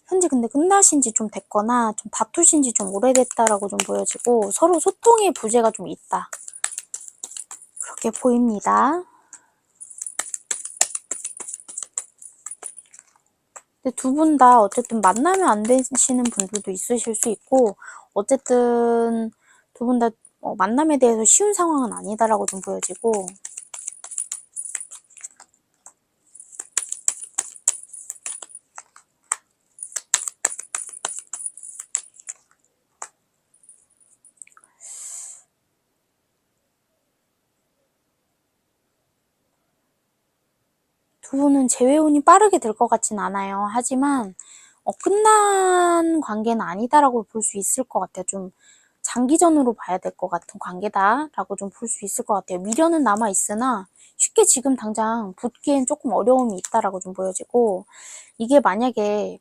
현재 근데 끝나신 지 좀 됐거나 좀 다투신 지 좀 오래됐다라고 좀 보여지고 서로 소통의 부재가 좀 있다. 그렇게 보입니다. 근데 두 분 다 어쨌든 만나면 안 되시는 분들도 있으실 수 있고 어쨌든 두 분 다 만남에 대해서 쉬운 상황은 아니다라고 좀 보여지고 두 분은 재회운이 빠르게 될 것 같진 않아요. 하지만 끝난 관계는 아니다라고 볼 수 있을 것 같아요. 좀 장기전으로 봐야 될 것 같은 관계다라고 좀 볼 수 있을 것 같아요. 미련은 남아 있으나 쉽게 지금 당장 붙기엔 조금 어려움이 있다라고 좀 보여지고, 이게 만약에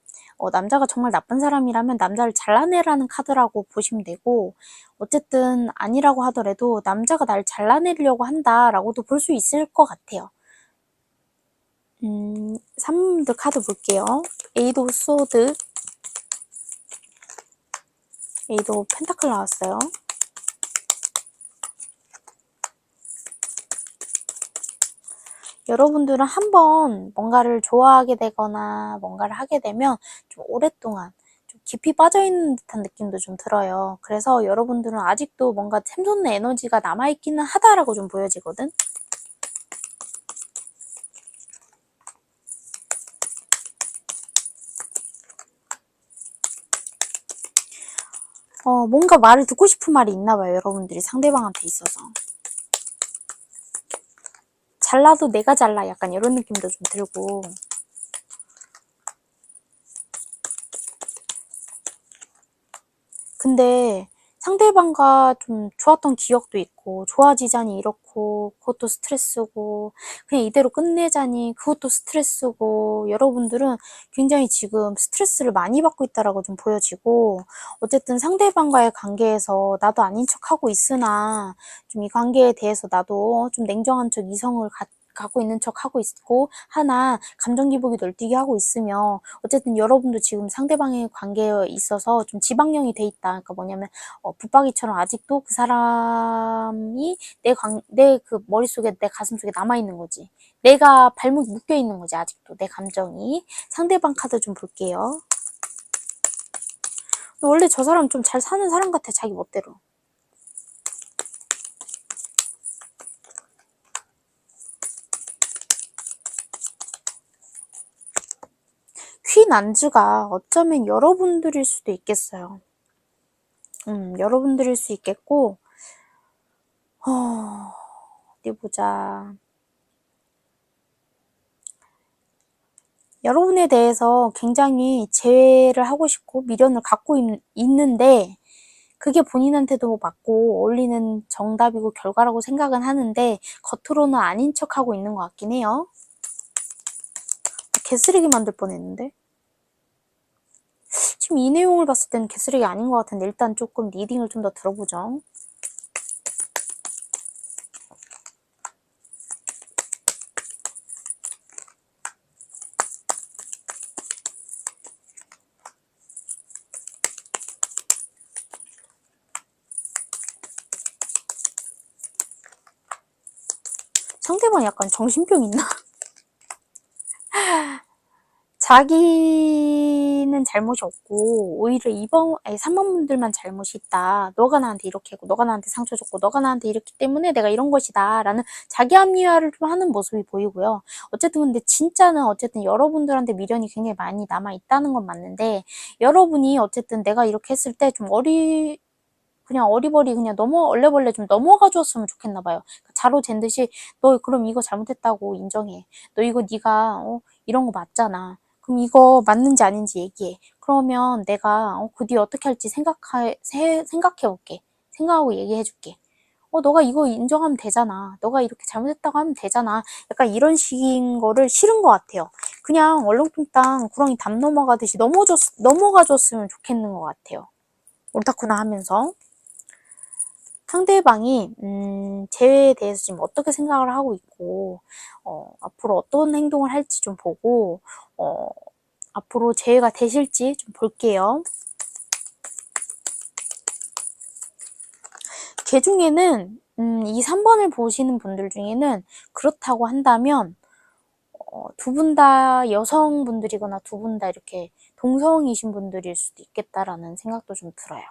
남자가 정말 나쁜 사람이라면 남자를 잘라내라는 카드라고 보시면 되고, 어쨌든 아니라고 하더라도 남자가 날 잘라내려고 한다라고도 볼 수 있을 것 같아요. 3드 카드 볼게요. 에이드 오브 소드, 에이드 오브 펜타클 나왔어요. 여러분들은 한번 뭔가를 좋아하게 되거나 뭔가를 하게 되면 좀 오랫동안 좀 깊이 빠져있는 듯한 느낌도 좀 들어요. 그래서 여러분들은 아직도 뭔가 샘솟는 에너지가 남아있기는 하다라고 좀 보여지거든. 뭔가 말을 듣고 싶은 말이 있나 봐요. 여러분들이 상대방한테 있어서. 잘라도 내가 잘라, 약간 이런 느낌도 좀 들고. 근데 상대방과 좀 좋았던 기억도 있고, 좋아지자니 이렇고, 그것도 스트레스고, 그냥 이대로 끝내자니 그것도 스트레스고, 여러분들은 굉장히 지금 스트레스를 많이 받고 있다라고 좀 보여지고, 어쨌든 상대방과의 관계에서 나도 아닌 척하고 있으나 좀 이 관계에 대해서 나도 좀 냉정한 척 이성을 갖고 있는 척 하고 있고, 하나 감정 기복이 널뛰게 하고 있으며, 어쨌든 여러분도 지금 상대방의 관계에 있어서 좀 지방령이 돼 있다. 그러니까 뭐냐면 붙박이처럼 아직도 그 사람이 내 그 머릿속에, 내 가슴속에 남아 있는 거지. 내가 발목 묶여 있는 거지. 아직도 내 감정이. 상대방 카드 좀 볼게요. 원래 저 사람 좀 잘 사는 사람 같아. 자기 멋대로. 퀸 안주가 어쩌면 여러분들일 수도 있겠어요. 여러분들일 수 있겠고, 어디 보자. 여러분에 대해서 굉장히 제외를 하고 싶고 미련을 갖고 있는데, 그게 본인한테도 맞고 어울리는 정답이고 결과라고 생각은 하는데 겉으로는 아닌 척하고 있는 것 같긴 해요. 개쓰레기 만들 뻔했는데. 지금 이 내용을 봤을 때는 개쓰레기 아닌 것 같은데, 일단 조금 리딩을 좀 더 들어보죠. 상대방 약간 정신병 있나? 자기는 잘못이 없고 오히려 3번 분들만 잘못이 있다. 너가 나한테 이렇게 했고, 너가 나한테 상처 줬고, 너가 나한테 이랬기 때문에 내가 이런 것이다 라는 자기 합리화를 좀 하는 모습이 보이고요. 어쨌든 근데 진짜는 어쨌든 여러분들한테 미련이 굉장히 많이 남아 있다는 건 맞는데, 여러분이 어쨌든 내가 이렇게 했을 때 좀 그냥 어리버리 그냥 얼레벌레 좀 넘어가 줬으면 좋겠나 봐요. 자로 잰 듯이 너 그럼 이거 잘못했다고 인정해. 너 이거 네가 이런 거 맞잖아. 그럼 이거 맞는지 아닌지 얘기해. 그러면 내가 그 뒤에 어떻게 할지 생각해 볼게. 생각하고 얘기해 줄게. 너가 이거 인정하면 되잖아. 너가 이렇게 잘못했다고 하면 되잖아. 약간 이런 식인 거를 싫은 것 같아요. 그냥 얼렁뚱땅 구렁이 담 넘어가듯이 넘어가 줬으면 좋겠는 것 같아요. 옳다구나 하면서. 상대방이 재회에 대해서 지금 어떻게 생각을 하고 있고, 앞으로 어떤 행동을 할지 좀 보고, 앞으로 재회가 되실지 좀 볼게요. 걔 중에는 이 3번을 보시는 분들 중에는 그렇다고 한다면 두 분 다 여성분들이거나 두 분 다 이렇게 동성이신 분들일 수도 있겠다라는 생각도 좀 들어요.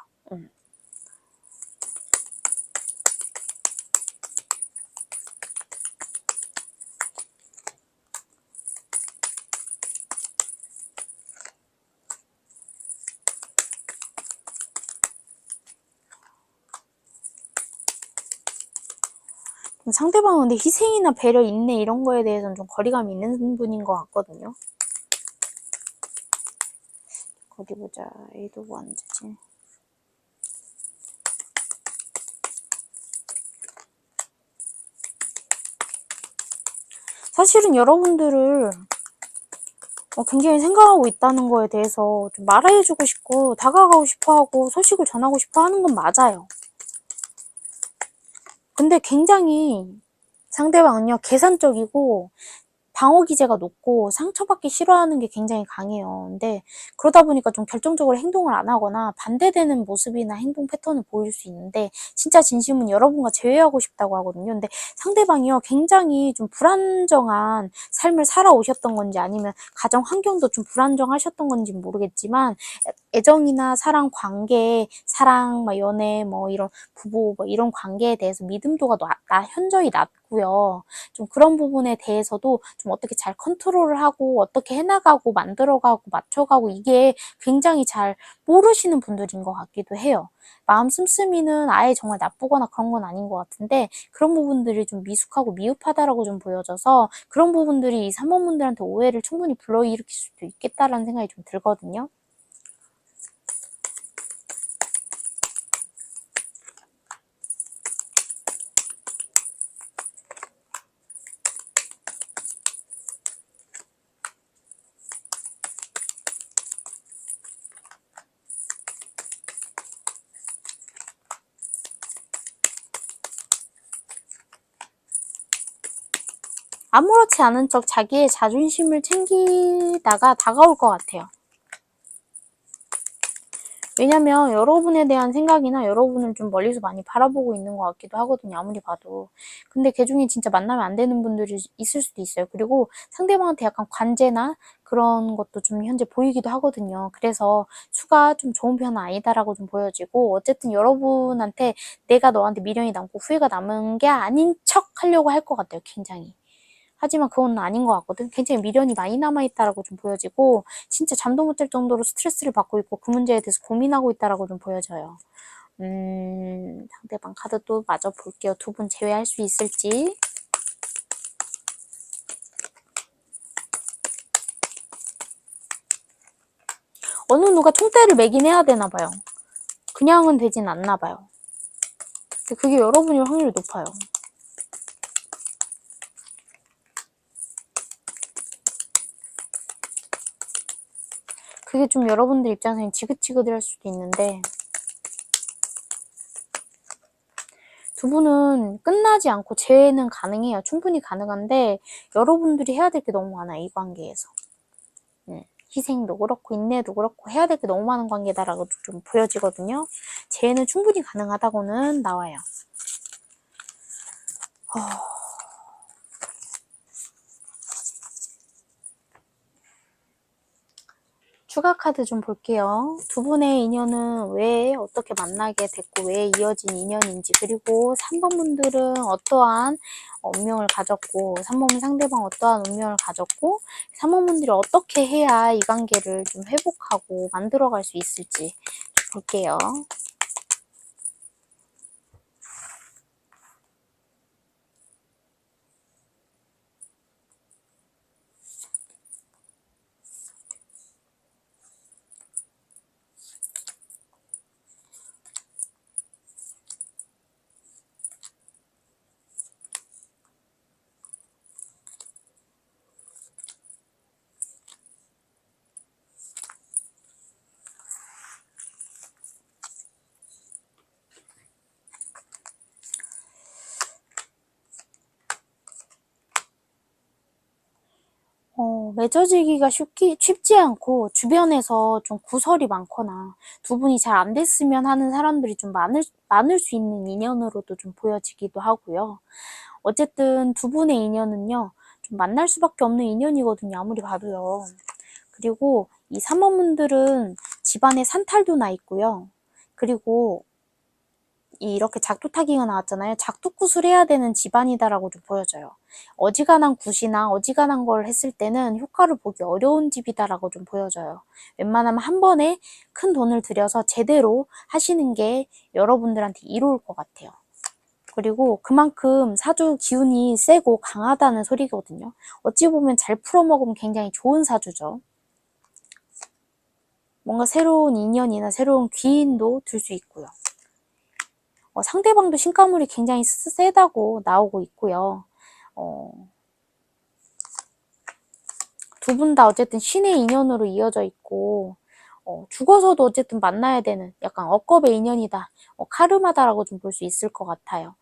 상대방은 근데 희생이나 배려, 인내 이런 거에 대해서는 좀 거리감이 있는 분인 것 같거든요. 어디 보자. A도 원제지. 사실은 여러분들을 굉장히 생각하고 있다는 거에 대해서 좀 말해주고 싶고 다가가고 싶어하고 소식을 전하고 싶어 하는 건 맞아요. 근데 굉장히 상대방은요 계산적이고 방어 기제가 높고 상처받기 싫어하는 게 굉장히 강해요. 근데 그러다 보니까 좀 결정적으로 행동을 안 하거나 반대되는 모습이나 행동 패턴을 보일 수 있는데 진짜 진심은 여러분과 재회하고 싶다고 하거든요. 근데 상대방이요 굉장히 좀 불안정한 삶을 살아오셨던 건지 아니면 가정 환경도 좀 불안정하셨던 건지 모르겠지만 애정이나 사랑 관계, 사랑, 연애, 이런 부부, 이런 관계에 대해서 믿음도가 현저히 낮고요. 좀 그런 부분에 대해서도 좀 어떻게 잘 컨트롤을 하고 어떻게 해나가고 만들어가고 맞춰가고 이게 굉장히 잘 모르시는 분들인 것 같기도 해요. 마음 씀씀이는 아예 정말 나쁘거나 그런 건 아닌 것 같은데 그런 부분들이 좀 미숙하고 미흡하다라고 좀 보여져서 그런 부분들이 이 3번분들한테 오해를 충분히 불러일으킬 수도 있겠다라는 생각이 좀 들거든요. 아무렇지 않은 척 자기의 자존심을 챙기다가 다가올 것 같아요. 왜냐면 여러분에 대한 생각이나 여러분을 좀 멀리서 많이 바라보고 있는 것 같기도 하거든요. 아무리 봐도. 근데 그중에 진짜 만나면 안 되는 분들이 있을 수도 있어요. 그리고 상대방한테 약간 관제나 그런 것도 좀 현재 보이기도 하거든요. 그래서 수가 좀 좋은 편은 아니다라고 좀 보여지고 어쨌든 여러분한테 내가 너한테 미련이 남고 후회가 남은 게 아닌 척 하려고 할 것 같아요. 굉장히. 하지만 그건 아닌 것 같거든. 굉장히 미련이 많이 남아있다라고 좀 보여지고 진짜 잠도 못 잘 정도로 스트레스를 받고 있고 그 문제에 대해서 고민하고 있다라고 좀 보여져요. 상대방 카드 또 마저 볼게요. 두 분 제외할 수 있을지. 어느 누가 총대를 매긴 해야 되나 봐요. 그냥은 되진 않나 봐요. 근데 그게 여러분일 확률이 높아요. 그게 좀 여러분들 입장에서는 지긋지긋할 수도 있는데 두 분은 끝나지 않고 재회는 가능해요. 충분히 가능한데 여러분들이 해야 될 게 너무 많아요. 이 관계에서. 희생도 그렇고 인내도 그렇고 해야 될 게 너무 많은 관계다라고 좀 보여지거든요. 재회는 충분히 가능하다고는 나와요. 추가 카드 좀 볼게요. 두 분의 인연은 왜 어떻게 만나게 됐고 왜 이어진 인연인지 그리고 3번 분들은 어떠한 운명을 가졌고 3번 상대방 어떠한 운명을 가졌고 3번 분들이 어떻게 해야 이 관계를 좀 회복하고 만들어갈 수 있을지 볼게요. 맺어지기가 쉽지 않고 주변에서 좀 구설이 많거나 두 분이 잘 안 됐으면 하는 사람들이 좀 많을 수 있는 인연으로도 좀 보여지기도 하고요. 어쨌든 두 분의 인연은요, 좀 만날 수밖에 없는 인연이거든요. 아무리 봐도요. 그리고 이 3번분들은 집안에 산탈도 나 있고요. 그리고 이렇게 작두타기가 나왔잖아요. 작두굿을 해야 되는 집안이다라고 좀 보여져요. 어지간한 굿이나 어지간한 걸 했을 때는 효과를 보기 어려운 집이다라고 좀 보여져요. 웬만하면 한 번에 큰 돈을 들여서 제대로 하시는 게 여러분들한테 이로울 것 같아요. 그리고 그만큼 사주 기운이 세고 강하다는 소리거든요. 어찌 보면 잘 풀어먹으면 굉장히 좋은 사주죠. 뭔가 새로운 인연이나 새로운 귀인도 들 수 있고요. 상대방도 신가물이 굉장히 세다고 나오고 있고요. 두 분 다 어쨌든 신의 인연으로 이어져 있고, 죽어서도 어쨌든 만나야 되는 약간 억겁의 인연이다, 카르마다라고 좀 볼 수 있을 것 같아요.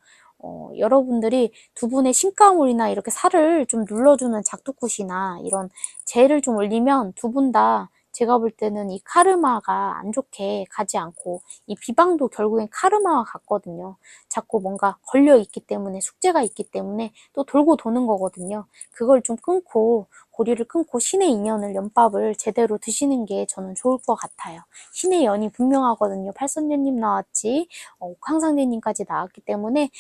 여러분들이 두 분의 신가물이나 이렇게 살을 좀 눌러주는 작두굿이나 이런 재를 좀 올리면 두 분 다 제가 볼 때는 이 카르마가 안 좋게 가지 않고, 이 비방도 결국엔 카르마와 같거든요. 자꾸 뭔가 걸려 있기 때문에, 숙제가 있기 때문에 또 돌고 도는 거거든요. 그걸 좀 끊고, 고리를 끊고 신의 인연을, 연밥을 제대로 드시는 게 저는 좋을 것 같아요. 신의 연이 분명하거든요. 팔선녀님 나왔지, 옥황상제님까지 나왔기 때문에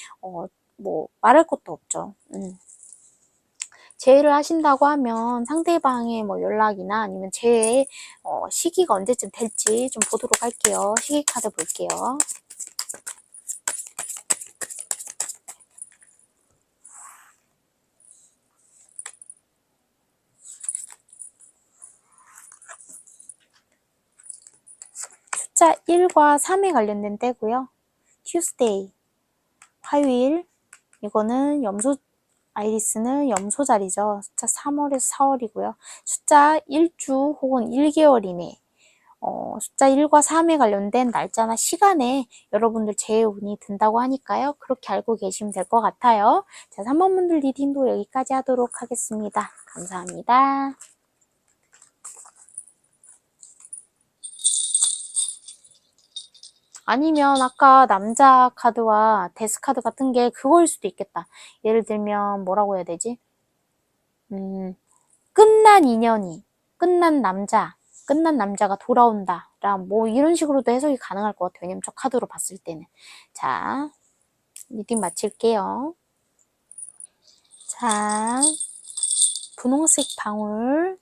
뭐 말할 것도 없죠. 재해를 하신다고 하면 상대방의 뭐 연락이나 아니면 재해 시기가 언제쯤 될지 좀 보도록 할게요. 시기 카드 볼게요. 숫자 1과 3에 관련된 때고요. Tuesday, 화요일. 이거는 염소, 아이리스는 염소 자리죠. 숫자 3월에서 4월이고요. 숫자 1주 혹은 1개월 이내, 숫자 1과 3에 관련된 날짜나 시간에 여러분들 재해 운이 든다고 하니까요. 그렇게 알고 계시면 될 것 같아요. 자, 3번 분들 리딩도 여기까지 하도록 하겠습니다. 감사합니다. 아니면 아까 남자 카드와 데스 카드 같은 게 그거일 수도 있겠다. 예를 들면 뭐라고 해야 되지? 끝난 인연이, 끝난 남자가 돌아온다, 뭐 이런 식으로도 해석이 가능할 것 같아요. 왜냐면 저 카드로 봤을 때는. 자, 리딩 마칠게요. 자, 분홍색 방울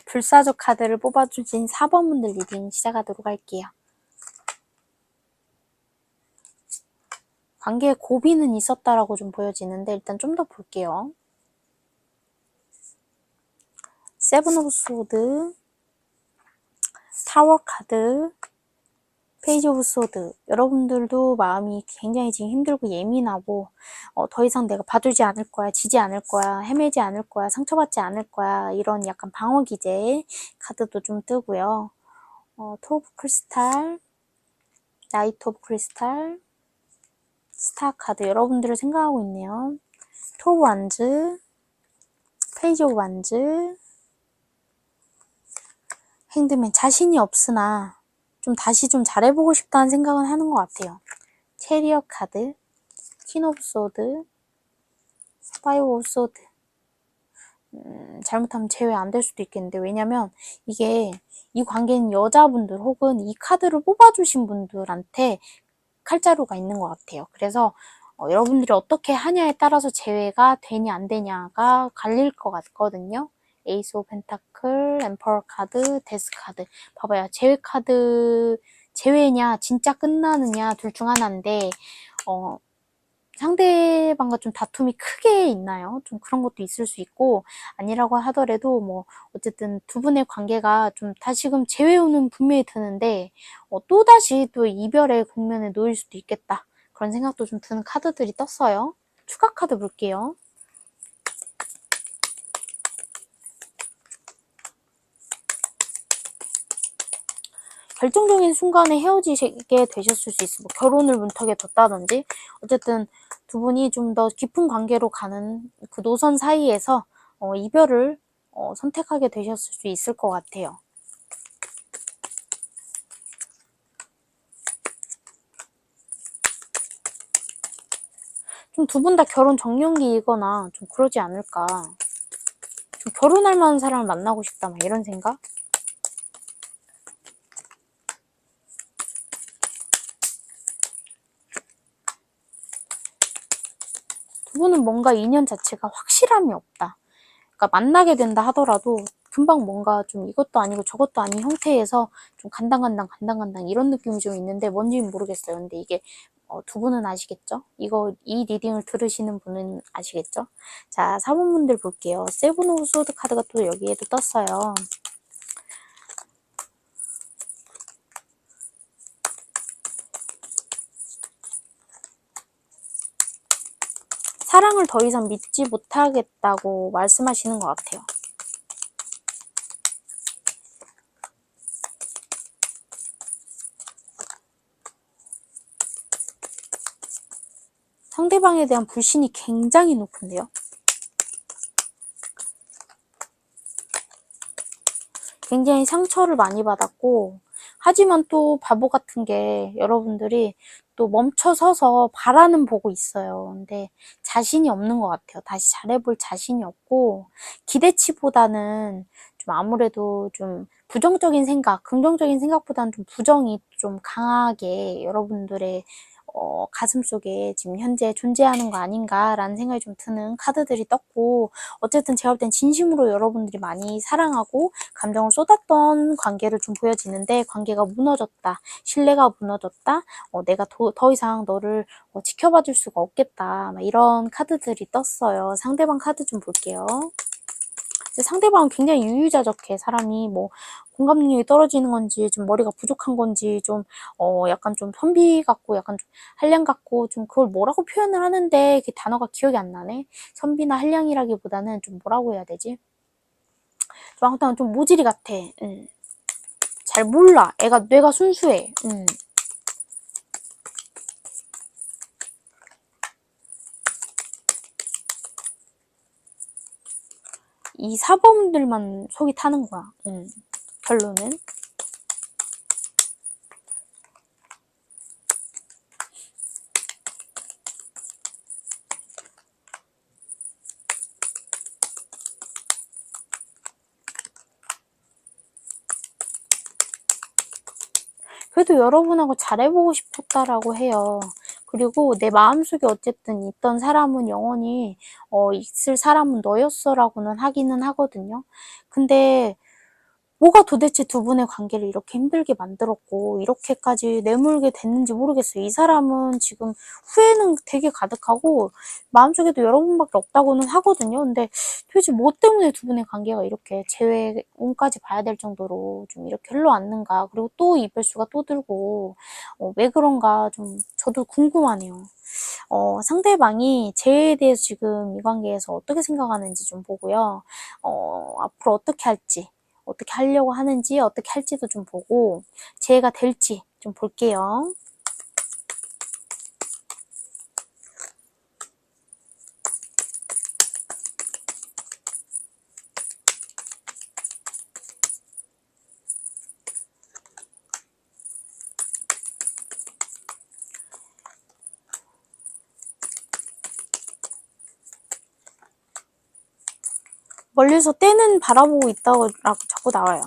불사조 카드를 뽑아주신 4번 분들 리딩 시작하도록 할게요. 관계에 고비는 있었다라고 좀 보여지는데 일단 좀 더 볼게요. 세븐 오브 소드, 타워 카드, 페이지 오브 소드. 여러분들도 마음이 굉장히 지금 힘들고 예민하고, 더 이상 내가 봐주지 않을 거야, 지지 않을 거야, 헤매지 않을 거야, 상처받지 않을 거야, 이런 약간 방어 기제 카드도 좀 뜨고요. 투 오브 크리스탈, 나이트 오브 크리스탈, 스타 카드 여러분들을 생각하고 있네요. 투 오브 완즈, 페이지 오브 완즈, 핸드맨. 자신이 없으나 좀 다시 좀 잘해보고 싶다는 생각은 하는 것 같아요. 체리엇 카드, 퀸 오브 소드, 파이브 오브 소드. 잘못하면 제외 안 될 수도 있겠는데, 왜냐면 이게 이 관계는 여자분들 혹은 이 카드를 뽑아주신 분들한테 칼자루가 있는 것 같아요. 그래서 여러분들이 어떻게 하냐에 따라서 제외가 되냐 안 되냐가 갈릴 것 같거든요. 에이스 오브 펜타클, 엠퍼러 카드, 데스 카드. 봐봐요. 제외 카드, 제외냐 진짜 끝나느냐 둘 중 하나인데, 상대방과 좀 다툼이 크게 있나요? 좀 그런 것도 있을 수 있고, 아니라고 하더라도 뭐 어쨌든 두 분의 관계가 좀 다시금 재회오는 분명히 드는데, 또다시 또 이별의 국면에 놓일 수도 있겠다, 그런 생각도 좀 드는 카드들이 떴어요. 추가 카드 볼게요. 결정적인 순간에 헤어지게 되셨을 수 있어. 뭐 결혼을 문턱에 뒀다든지, 어쨌든 두 분이 좀 더 깊은 관계로 가는 그 노선 사이에서 이별을 선택하게 되셨을 수 있을 것 같아요. 좀 두 분 다 결혼 정년기이거나 좀 그러지 않을까. 좀 결혼할 만한 사람을 만나고 싶다, 막 이런 생각? 두 분은 뭔가 인연 자체가 확실함이 없다. 그러니까 만나게 된다 하더라도 금방 뭔가 좀 이것도 아니고 저것도 아닌 형태에서 좀 간당간당 이런 느낌이 좀 있는데 뭔지는 모르겠어요. 근데 이게 두 분은 아시겠죠? 이 리딩을 들으시는 분은 아시겠죠? 자, 4번 분들 볼게요. 세븐 오브 소드 카드가 또 여기에도 떴어요. 사랑을 더 이상 믿지 못하겠다고 말씀하시는 것 같아요. 상대방에 대한 불신이 굉장히 높은데요. 굉장히 상처를 많이 받았고, 하지만 또 바보 같은 게 여러분들이 또 멈춰서서 바라는 보고 있어요. 근데 자신이 없는 것 같아요. 다시 잘해볼 자신이 없고, 기대치보다는 좀 아무래도 좀 부정적인 생각, 긍정적인 생각보다는 좀 부정이 좀 강하게 여러분들의 가슴속에 지금 현재 존재하는 거 아닌가라는 생각이 좀 드는 카드들이 떴고, 어쨌든 제가 볼 땐 진심으로 여러분들이 많이 사랑하고 감정을 쏟았던 관계를 좀 보여지는데, 관계가 무너졌다, 신뢰가 무너졌다, 내가 더 이상 너를 지켜봐 줄 수가 없겠다, 막 이런 카드들이 떴어요. 상대방 카드 좀 볼게요. 상대방은 굉장히 유유자적해. 사람이 뭐 공감 능력이 떨어지는 건지 좀 머리가 부족한 건지 좀 약간 좀 선비 같고 약간 좀 한량 같고, 좀 그걸 뭐라고 표현을 하는데 그 단어가 기억이 안 나네. 선비나 한량이라기보다는 좀 뭐라고 해야 되지? 좀 아무튼 좀 모질이 같아. 잘 몰라. 뇌가 순수해. 이 사범들만 속이 타는 거야. 결론은. 그래도 여러분하고 잘해보고 싶었다라고 해요. 그리고 내 마음속에 어쨌든 있던 사람은 영원히 있을 사람은 너였어라고는 하기는 하거든요. 근데 뭐가 도대체 두 분의 관계를 이렇게 힘들게 만들었고 이렇게까지 내몰게 됐는지 모르겠어요. 이 사람은 지금 후회는 되게 가득하고 마음속에도 여러분밖에 없다고는 하거든요. 근데 도대체 뭐 때문에 두 분의 관계가 이렇게 재회운까지 봐야 될 정도로 좀 이렇게 흘러왔는가. 그리고 또 이별수가 또 들고 왜 그런가 좀 저도 궁금하네요. 상대방이 쟤에 대해서 지금 이 관계에서 어떻게 생각하는지 좀 보고요. 앞으로 어떻게 할지, 어떻게 하려고 하는지, 어떻게 할지도 좀 보고, 쟤가 될지 좀 볼게요. 멀리서 때는 바라보고 있다고 자꾸 나와요.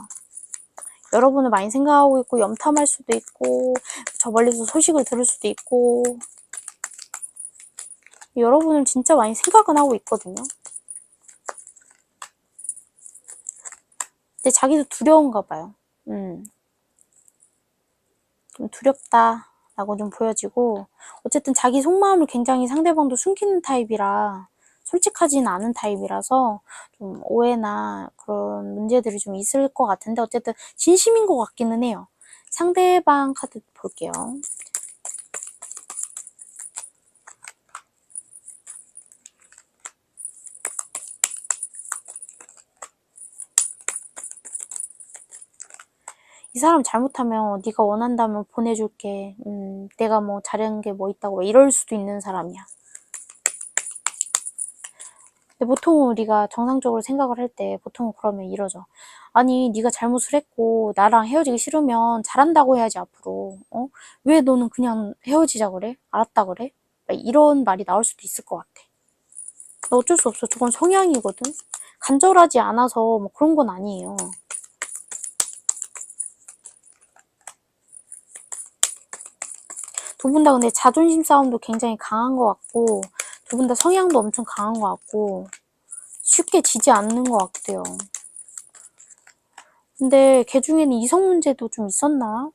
여러분을 많이 생각하고 있고, 염탐할 수도 있고, 저 멀리서 소식을 들을 수도 있고, 여러분을 진짜 많이 생각은 하고 있거든요. 근데 자기도 두려운가 봐요. 좀 두렵다라고 좀 보여지고, 어쨌든 자기 속마음을 굉장히 상대방도 숨기는 타입이라, 솔직하진 않은 타입이라서 좀 오해나 그런 문제들이 좀 있을 것 같은데, 어쨌든 진심인 것 같기는 해요. 상대방 카드 볼게요. 이 사람 잘못하면 네가 원한다면 보내줄게. 내가 뭐 잘한 게 뭐 있다고 이럴 수도 있는 사람이야. 근데 보통 우리가 정상적으로 생각을 할 때 보통 그러면 이러죠. 아니 네가 잘못을 했고 나랑 헤어지기 싫으면 잘한다고 해야지 앞으로. 왜 너는 그냥 헤어지자 그래? 알았다 그래? 이런 말이 나올 수도 있을 것 같아. 어쩔 수 없어. 저건 성향이거든. 간절하지 않아서 뭐 그런 건 아니에요. 두 분 다 근데 자존심 싸움도 굉장히 강한 것 같고, 두 분 다 성향도 엄청 강한 것 같고, 쉽게 지지 않는 것 같아요. 근데 걔 중에는 이성 문제도 좀 있었나?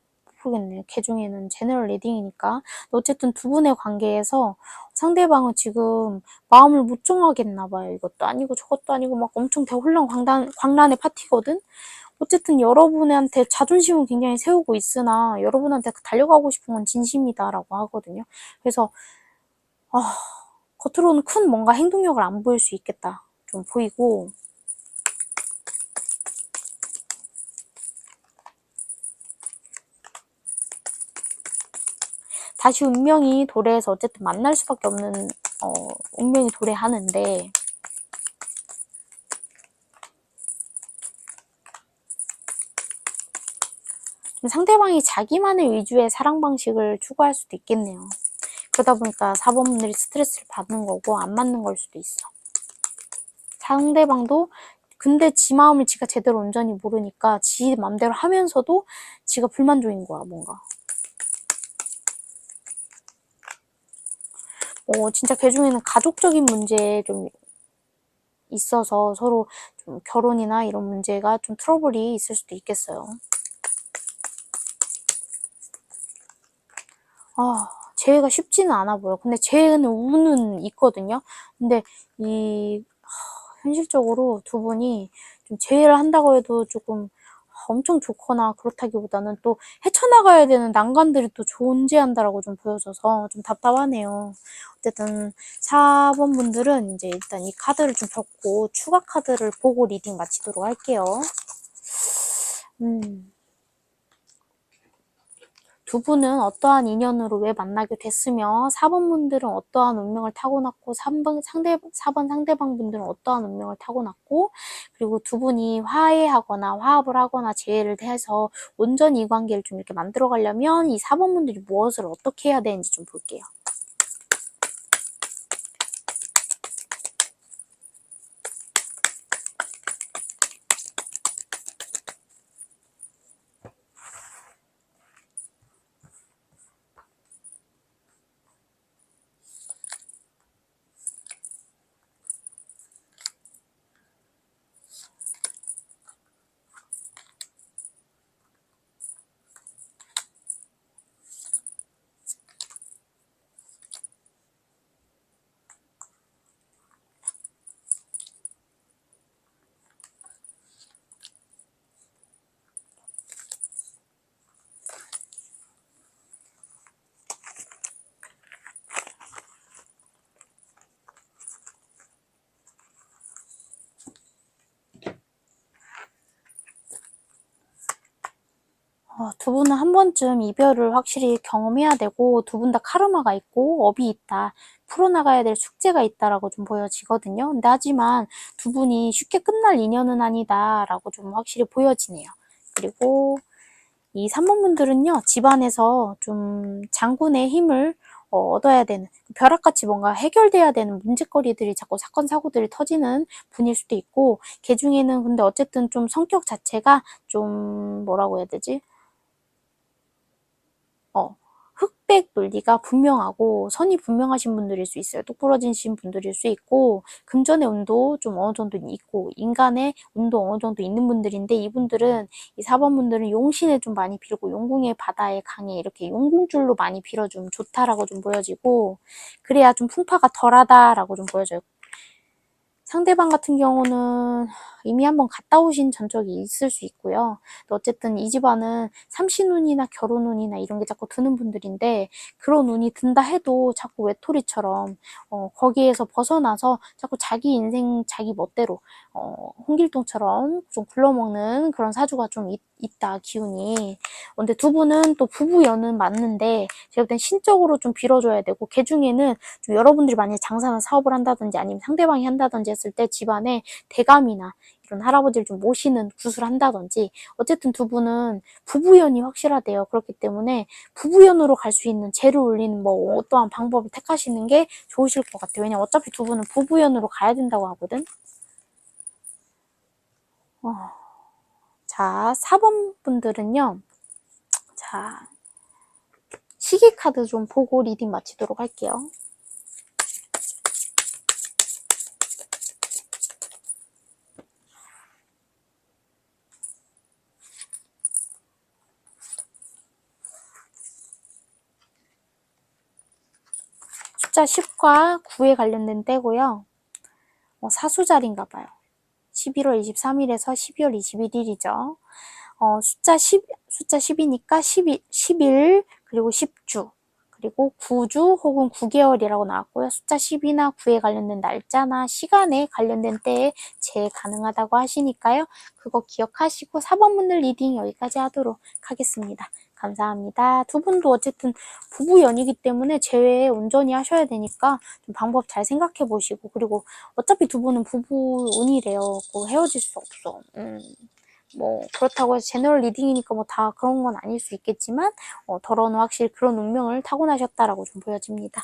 모르겠네요. 걔 중에는 제너럴 리딩이니까. 어쨌든 두 분의 관계에서 상대방은 지금 마음을 못 정하겠나 봐요. 이것도 아니고 저것도 아니고 막 엄청 대혼란광란의 파티거든? 어쨌든 여러분한테 자존심은 굉장히 세우고 있으나 여러분한테 달려가고 싶은 건 진심이다라고 하거든요. 그래서 겉으로는 큰 뭔가 행동력을 안 보일 수 있겠다 좀 보이고, 다시 운명이 도래해서 어쨌든 만날 수밖에 없는 운명이 도래하는데, 상대방이 자기만의 위주의 사랑 방식을 추구할 수도 있겠네요. 그러다 보니까 4번분들이 스트레스를 받는 거고 안 맞는 걸 수도 있어. 상대방도 근데 지 마음을 지가 제대로 온전히 모르니까 지 맘대로 하면서도 지가 불만족인 거야, 뭔가. 진짜 걔 중에는 가족적인 문제에 좀 있어서 서로 좀 결혼이나 이런 문제가 좀 트러블이 있을 수도 있겠어요. 재회가 쉽지는 않아 보여. 근데 재회는 운은 있거든요. 근데 현실적으로 두 분이 좀 재회를 한다고 해도 조금 엄청 좋거나 그렇다기보다는 또 헤쳐나가야 되는 난관들이 또 존재한다라고 좀 보여져서 좀 답답하네요. 어쨌든 4번 분들은 이제 일단 이 카드를 좀 접고 추가 카드를 보고 리딩 마치도록 할게요. 두 분은 어떠한 인연으로 왜 만나게 됐으며 4번 분들은 어떠한 운명을 타고났고 4번 상대방 분들은 어떠한 운명을 타고났고, 그리고 두 분이 화해하거나 화합을 하거나 재회를 해서 온전히 이 관계를 좀 이렇게 만들어 가려면 이 4번 분들이 무엇을 어떻게 해야 되는지 좀 볼게요. 두 분은 한 번쯤 이별을 확실히 경험해야 되고 두 분 다 카르마가 있고 업이 있다. 풀어나가야 될 숙제가 있다라고 좀 보여지거든요. 근데 하지만 두 분이 쉽게 끝날 인연은 아니다라고 좀 확실히 보여지네요. 그리고 이 3번 분들은요, 집안에서 좀 장군의 힘을 얻어야 되는, 벼락같이 뭔가 해결돼야 되는 문제거리들이 자꾸 사건, 사고들이 터지는 분일 수도 있고, 걔 중에는 근데 어쨌든 좀 성격 자체가 좀 뭐라고 해야 되지? 흑백 논리가 분명하고 선이 분명하신 분들일 수 있어요. 똑부러지신 분들일 수 있고, 금전의 운도 좀 어느 정도 있고, 인간의 운도 어느 정도 있는 분들인데, 이분들은, 이 4번 분들은 용신을 좀 많이 빌고, 용궁의 바다에 강에 이렇게 용궁줄로 많이 빌어주면 좋다라고 좀 보여지고, 그래야 좀 풍파가 덜하다라고 좀 보여져요. 상대방 같은 경우는 이미 한번 갔다 오신 전적이 있을 수 있고요. 또 어쨌든 이 집안은 삼신운이나 결혼운이나 이런 게 자꾸 드는 분들인데, 그런 운이 든다 해도 자꾸 외톨이처럼 거기에서 벗어나서 자꾸 자기 인생 자기 멋대로 홍길동처럼 좀 굴러먹는 그런 사주가 좀 있다, 기운이. 근데 두 분은 또 부부연은 맞는데 제가 볼 땐 신적으로 좀 빌어줘야 되고, 걔 중에는 좀 여러분들이 만약에 장사나 사업을 한다든지 아니면 상대방이 한다든지 했을 때 집안에 대감이나 이런 할아버지를 좀 모시는 굿을 한다든지, 어쨌든 두 분은 부부연이 확실하대요. 그렇기 때문에 부부연으로 갈 수 있는 재를 올리는 뭐 어떠한 방법을 택하시는 게 좋으실 것 같아요. 왜냐면 어차피 두 분은 부부연으로 가야 된다고 하거든. 자, 4번 분들은요. 자, 시계 카드 좀 보고 리딩 마치도록 할게요. 숫자 10과 9에 관련된 때고요. 사수자리인가 봐요. 11월 23일에서 12월 21일이죠. 숫자 10이니까 11, 그리고 10주, 그리고 9주 혹은 9개월이라고 나왔고요. 숫자 10이나 9에 관련된 날짜나 시간에 관련된 때에 재 가능하다고 하시니까요. 그거 기억하시고 4번 분들 리딩 여기까지 하도록 하겠습니다. 감사합니다. 두 분도 어쨌든 부부연이기 때문에 제외에 온전히 하셔야 되니까 좀 방법 잘 생각해 보시고, 그리고 어차피 두 분은 부부운이래요. 뭐 헤어질 수 없어. 뭐 그렇다고 해서 제너럴 리딩이니까 뭐 다 그런 건 아닐 수 있겠지만 더러는 확실히 그런 운명을 타고나셨다라고 좀 보여집니다.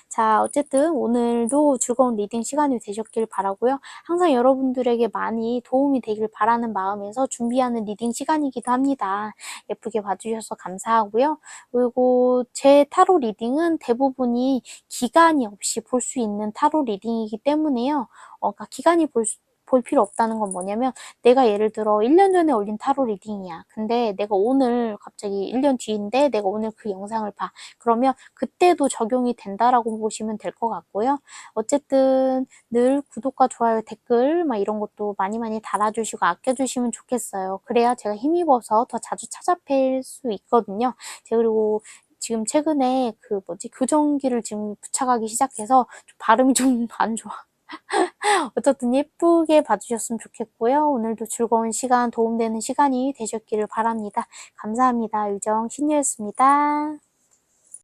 자, 어쨌든 오늘도 즐거운 리딩 시간이 되셨길 바라고요. 항상 여러분들에게 많이 도움이 되길 바라는 마음에서 준비하는 리딩 시간이기도 합니다. 예쁘게 봐주셔서 감사하고요. 그리고 제 타로 리딩은 대부분이 기간이 없이 볼 수 있는 타로 리딩이기 때문에요. 그러니까 기간이 볼 필요 없다는 건 뭐냐면, 내가 예를 들어 1년 전에 올린 타로 리딩이야. 근데 내가 오늘 갑자기 1년 뒤인데 내가 오늘 그 영상을 봐. 그러면 그때도 적용이 된다라고 보시면 될 것 같고요. 어쨌든 늘 구독과 좋아요, 댓글 막 이런 것도 많이 많이 달아주시고 아껴주시면 좋겠어요. 그래야 제가 힘입어서 더 자주 찾아뵐 수 있거든요. 제가 그리고 지금 최근에 그 교정기를 지금 부착하기 시작해서 좀 발음이 좀 안 좋아. 어쨌든 예쁘게 봐주셨으면 좋겠고요. 오늘도 즐거운 시간, 도움되는 시간이 되셨기를 바랍니다. 감사합니다. 유정 신유였습니다.